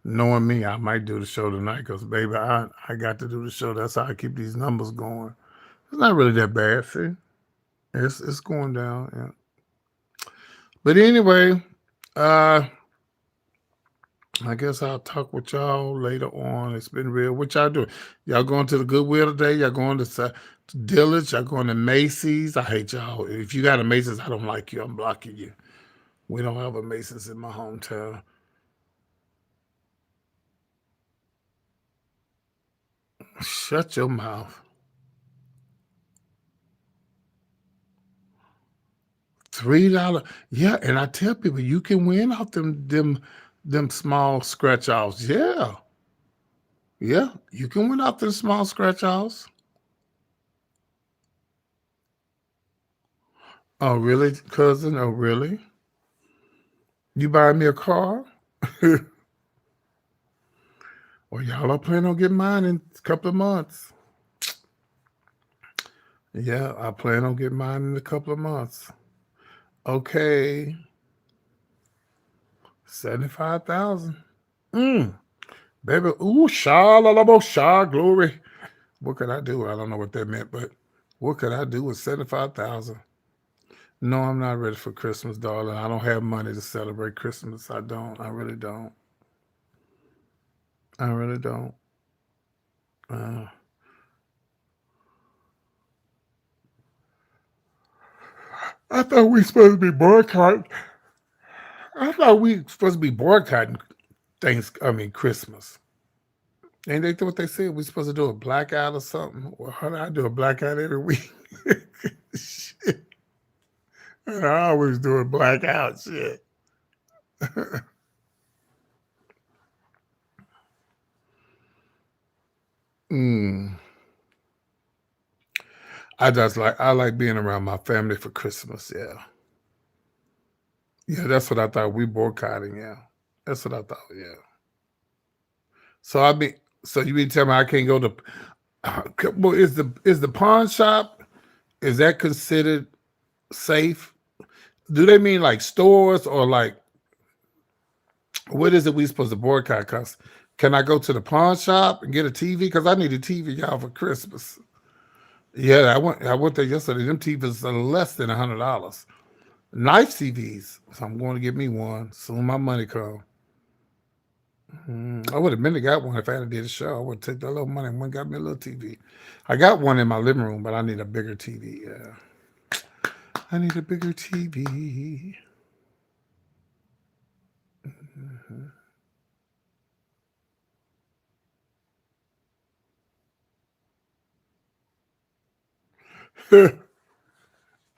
Knowing me, I might do the show tonight because, baby, I got to do the show. That's how I keep these numbers going. It's not really that bad, see? It's going down, yeah. But anyway, uh, I guess I'll talk with y'all later on. It's been real. What y'all doing? Y'all going to the Goodwill today? Y'all going to Dillard's? Y'all going to Macy's? I hate y'all. If you got a Macy's, I don't like you. I'm blocking you. We don't have a Macy's in my hometown. Shut your mouth. $3. Yeah, and I tell people you can win off them small scratch offs. Yeah. Yeah. You can win off them small scratch offs. Oh, really, cousin? Oh, really? You buy me a car? Well, y'all are planning on getting mine in a couple of months. Yeah, I plan on getting mine in a couple of months. Okay. 75,000. Mm. Baby, ooh, sha la la bo sha glory. What could I do? I don't know what that meant, but what could I do with 75,000? No, I'm not ready for Christmas, darling. I don't have money to celebrate Christmas. I don't. I really don't. I really don't. Uh, I thought we supposed to be boycotting. I thought we supposed to be boycotting Christmas. Ain't they what they said? We supposed to do a blackout or something? Well, how do I do a blackout every week? Shit. I always do a blackout shit. Mm. I like being around my family for Christmas. Yeah, yeah. That's what I thought we boycotting. Yeah, that's what I thought. Yeah. So I mean, so you mean tell me I can't go to? Well, is the pawn shop, is that considered safe? Do they mean like stores or like what is it we supposed to boycott? Cause can I go to the pawn shop and get a TV? Because I need a TV, y'all, for Christmas. Yeah, I went there yesterday. Them TVs are less than $100. Nice TVs. So I'm going to get me one soon. My money come. I would have been to got one if I had did a show. I would take that little money and went and got me a little TV. I got one in my living room, but I need a bigger TV. Yeah, I need a bigger TV.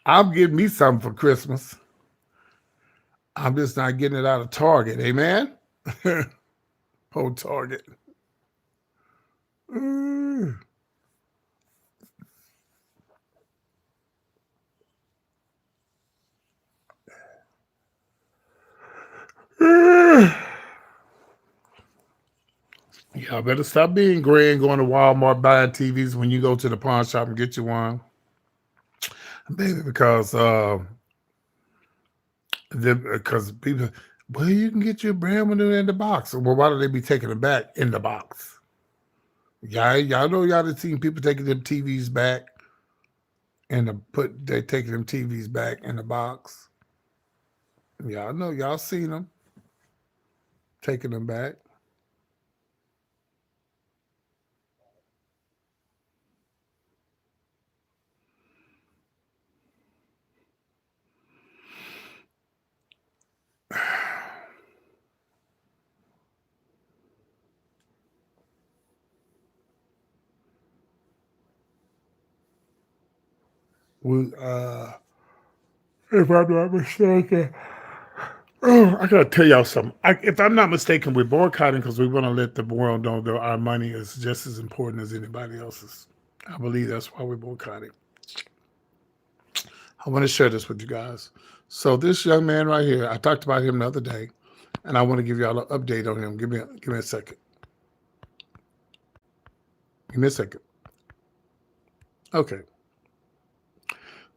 I'm getting me something for Christmas. I'm just not getting it out of Target. Amen. Oh, Target. Mm. Y'all better stop being gray and going to Walmart buying TVs when you go to the pawn shop and get you one, baby. Because people, well, you can get your brand new in the box. Well, why do they be taking it back in the box? Y'all know y'all have seen people taking them TVs back and they taking them TVs back in the box. Y'all know y'all seen them taking them back. We, if I'm not mistaken, oh, I gotta tell y'all something. If I'm not mistaken, we're boycotting because we want to let the world know that our money is just as important as anybody else's. I believe that's why we're boycotting. I want to share this with you guys. So this young man right here, I talked about him the other day, and I want to give y'all an update on him. Give me a second. Give me a second. Okay,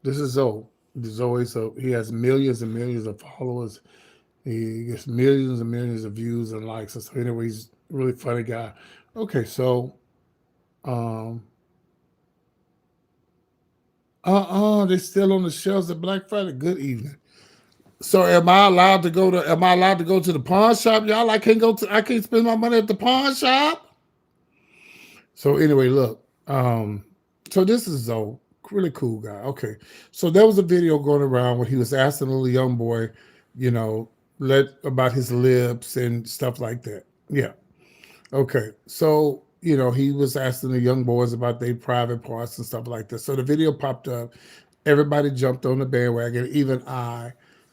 this is Zoe. Zoe. So he has millions and millions of followers. He gets millions and millions of views and likes. And so anyway, he's a really funny guy. Okay, so um, they're still on the shelves at Black Friday. Good evening. So am I allowed to go to? Am I allowed to go to the pawn shop, y'all? I can't go to. I can't spend my money at the pawn shop. So anyway, look. So this is a really cool guy. Okay, so there was a video going around where he was asking a little young boy, you know, let about his lips and stuff like that. Yeah. Okay, so he was asking the young boys about their private parts and stuff like that. So the video popped up. Everybody jumped on the bandwagon. Even I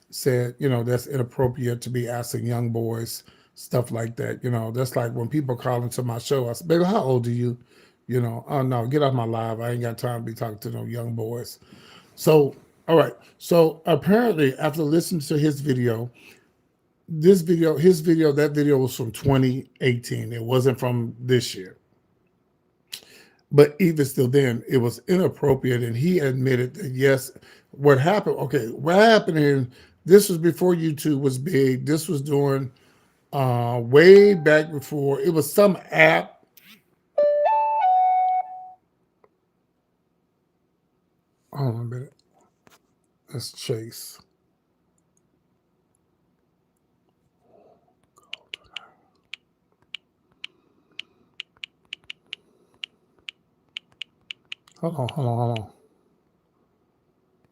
said, that's inappropriate to be asking young boys stuff like that. That's like when people call into my show. I said, "Baby, how old are you?" Oh no, get off my live. I ain't got time to be talking to no young boys. So, all right. So apparently, after listening to his video, that video was from 2018. It wasn't from this year. But even still, then it was inappropriate, and he admitted that yes, what happened? Okay, what happened? In this was before YouTube was big. This was during way back before it was some app. Hold on a minute. Let's Chase. Hold on.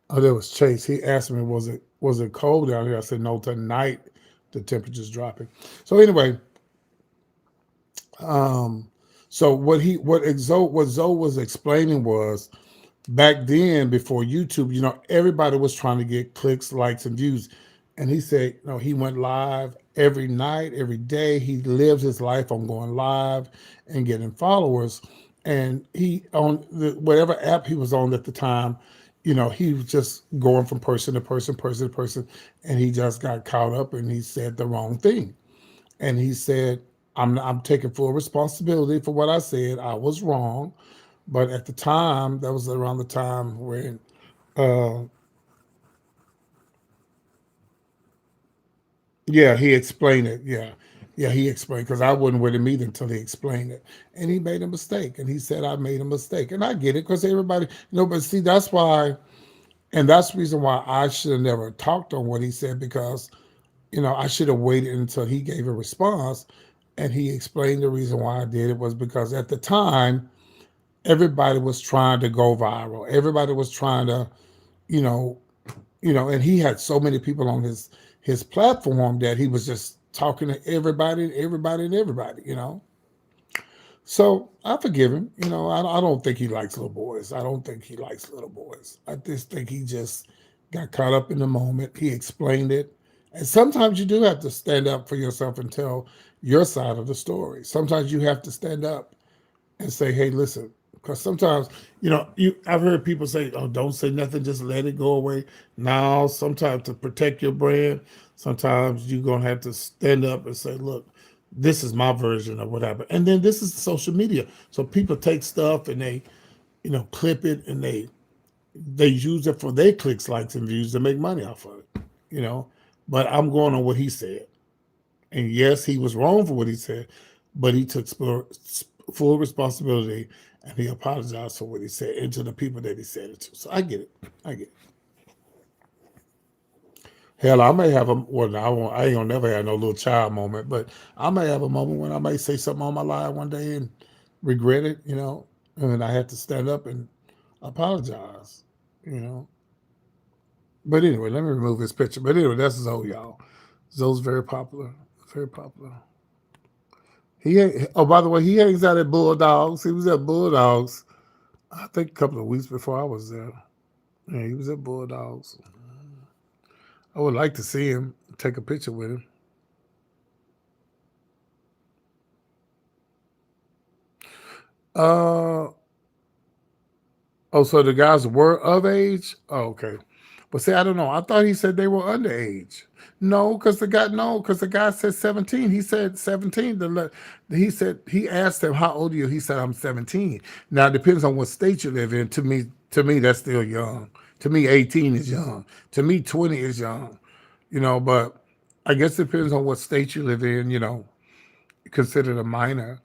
Oh, there was Chase. He asked me, was it cold down here? I said, no, tonight the temperature's dropping. So anyway, um, so what Zoe was explaining was back then before YouTube, everybody was trying to get clicks, likes, and views. And he said, he went live every night, every day. He lived his life on going live and getting followers. And he on whatever app he was on at the time, he was just going from person to person, person to person, and he just got caught up and he said the wrong thing. And he said, I'm taking full responsibility for what I said. I was wrong. But at the time, that was around the time when, uh, yeah, he explained it. Yeah, he explained because I wasn't with him either until he explained it, and he made a mistake, and he said I made a mistake, and I get it because everybody, but see, that's why, and that's the reason why I should have never talked on what he said because I should have waited until he gave a response, and he explained the reason why I did it was because at the time everybody was trying to go viral, everybody was trying to, you know, and he had so many people on his platform that he was just talking to everybody and everybody and everybody, So I forgive him. I don't think he likes little boys. I don't think he likes little boys. I just think he just got caught up in the moment. He explained it. And sometimes you do have to stand up for yourself and tell your side of the story. Sometimes you have to stand up and say, "Hey, listen," because sometimes, I've heard people say, "Oh, don't say nothing, just let it go away." Now, sometimes to protect your brand, sometimes you're gonna have to stand up and say, "Look, this is my version of what happened." And then this is social media, so people take stuff and they, clip it and they use it for their clicks, likes, and views to make money off of it. You know, but I'm going on what he said. And yes, he was wrong for what he said, but he took full responsibility and he apologized for what he said and to the people that he said it to. So I get it. I get it. Hell, I may have a well, I won't. I ain't gonna never have no little child moment, but I may have a moment when I may say something on my live one day and regret it, and I had to stand up and apologize, you know. But anyway, let me remove his picture. But anyway, that's Zoe, y'all. Zoe's very popular, very popular. Oh, by the way, he hangs out at Bulldogs. He was at Bulldogs, I think, a couple of weeks before I was there. Yeah, he was at Bulldogs. I would like to see him, take a picture with him. Uh, oh, so the guys were of age? Oh, okay. But see, I don't know. I thought he said they were underage. No, because the guy said 17. He said 17. He said he asked him how old are you? He said I'm 17. Now it depends on what state you live in. To me, that's still young. To me, 18 is young. To me, 20 is young. But I guess it depends on what state you live in, considered a minor.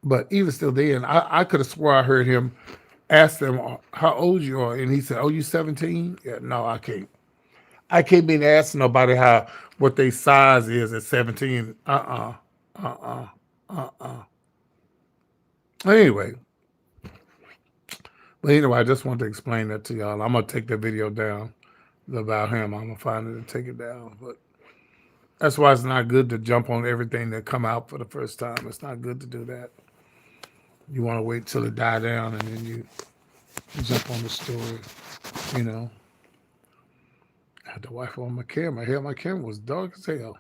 But even still then, I could have swore I heard him ask them how old you are, and he said, "Oh, you 17?" Yeah, no, I can't. I can't be asking nobody how what their size is at 17. Anyway, I just wanted to explain that to y'all. I'm gonna take the video down about him. I'm gonna find it and take it down. But that's why it's not good to jump on everything that come out for the first time. It's not good to do that. You want to wait till it die down and then you jump on the story. You know. I had to wipe on my camera. Hell, my camera was dark as hell.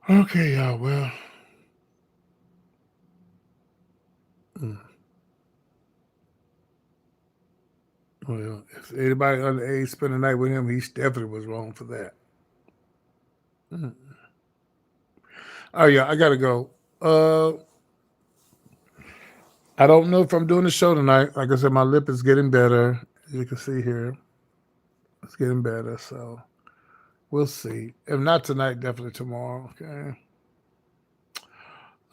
Okay, y'all. Mm, well, if anybody under age spent the night with him, he definitely was wrong for that. Mm. Oh yeah, I gotta go. I don't know if I'm doing the show tonight. Like I said, my lip is getting better. As you can see here, it's getting better. So we'll see. If not tonight, definitely tomorrow. Okay.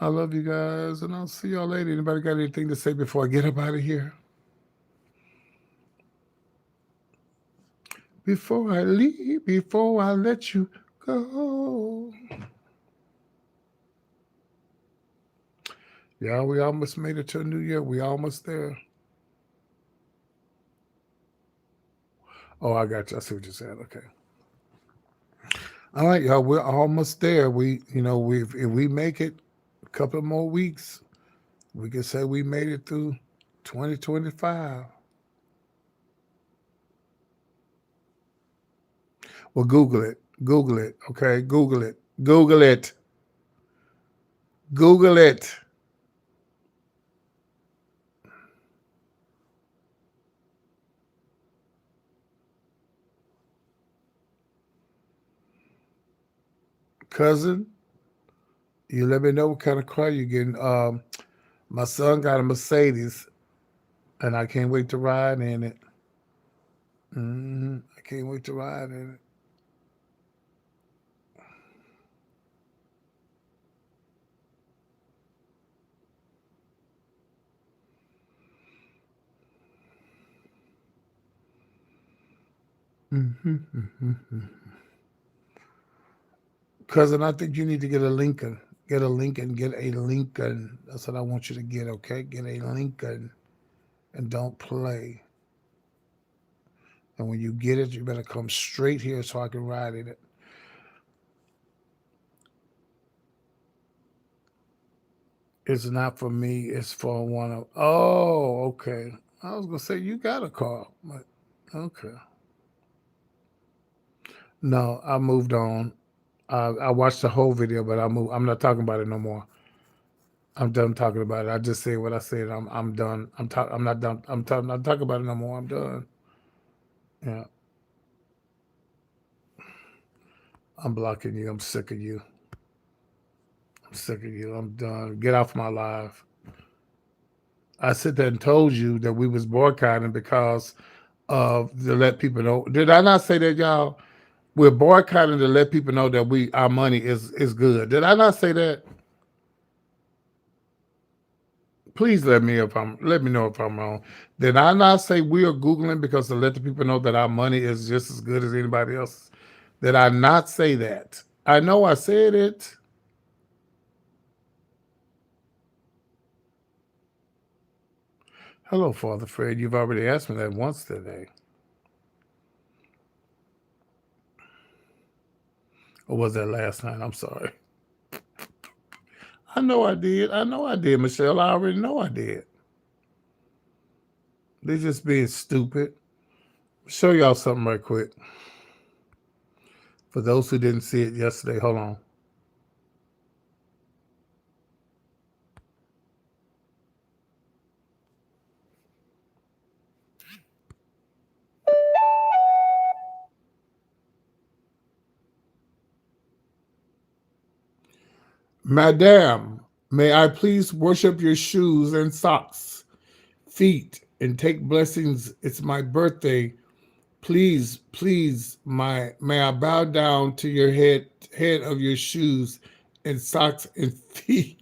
I love you guys, and I'll see y'all later. Anybody got anything to say before I get up out of here? Before I leave, before I let you go. Yeah, we almost made it to a new year. We almost there. Oh, I got you. I see what you said. Okay. All right, y'all. We're almost there. If we make it a couple more weeks, we can say we made it through 2025. Well, Google it. Google it. Okay. Google it. Google it. Google it. Cousin, you let me know what kind of car you're getting. My son got a Mercedes, and I can't wait to ride in it. I can't wait to ride in it. Cousin, I think you need to get a Lincoln. Get a Lincoln. Get a Lincoln. That's what I want you to get, okay? Get a Lincoln and don't play. And when you get it, you better come straight here so I can ride in it. It's not for me. It's for one of. Oh, okay. I was gonna say you got a car, but okay. No, I moved on. I watched the whole video, but I moved. I'm not talking about it no more. I'm done talking about it. I just said what I said. I'm done. I'm not done. Not talking about it no more. I'm done. Yeah, I'm blocking you. I'm sick of you. I'm sick of you. I'm done. Get off my live. I sit there and told you that we was boycotting because of to let people know. Did I not say that, y'all? We're boycotting to let people know that our money is good. Did I not say that? Please let me know if I'm wrong. Did I not say we are Googling because to let the people know that our money is just as good as anybody else? Did I not say that? I know I said it. Hello, Father Fred. You've already asked me that once today. Or was that last night? I'm sorry. I know I did. I know I did, Michelle. I already know I did. They're just being stupid. Show y'all something right quick. For those who didn't see it yesterday, hold on. Madame, may I please worship your shoes and socks, feet, and take blessings? It's my birthday. Please, please, may I bow down to your head of your shoes and socks and feet.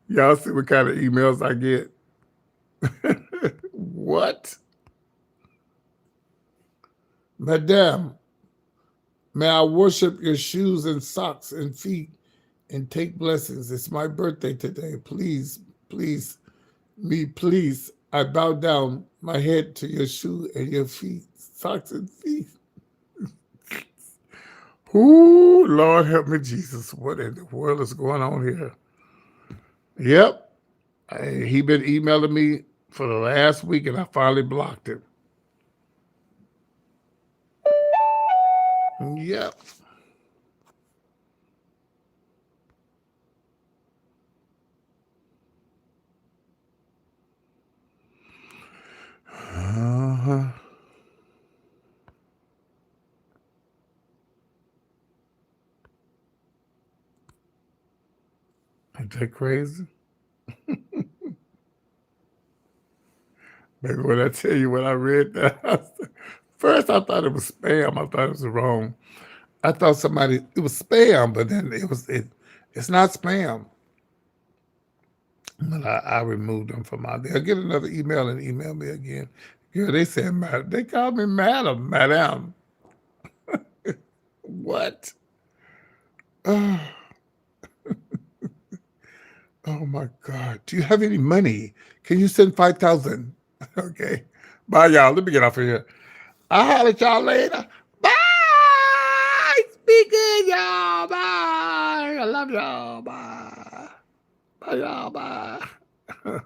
Y'all see what kind of emails I get? What? Madame, may I worship your shoes and socks and feet and take blessings? It's my birthday today. Please, please, please. I bow down my head to your shoe and your feet, socks and feet. Ooh, Lord help me, Jesus. What in the world is going on here? Yep. He been emailing me for the last week and I finally blocked him. Yep. Uh-huh. Ain't that crazy? Maybe when I tell you when I read that, first I thought it was spam. I thought it was wrong. I thought it was spam, but then it's not spam. But I removed them from out there. I get another email and email me again. Yeah, they said, they call me madam. What? Oh, oh my God. Do you have any money? Can you send 5,000? Okay. Bye, y'all. Let me get off of here. I'll holler at y'all later. Bye. Be good, y'all. Bye. I love y'all. Bye. Bye, y'all. Bye.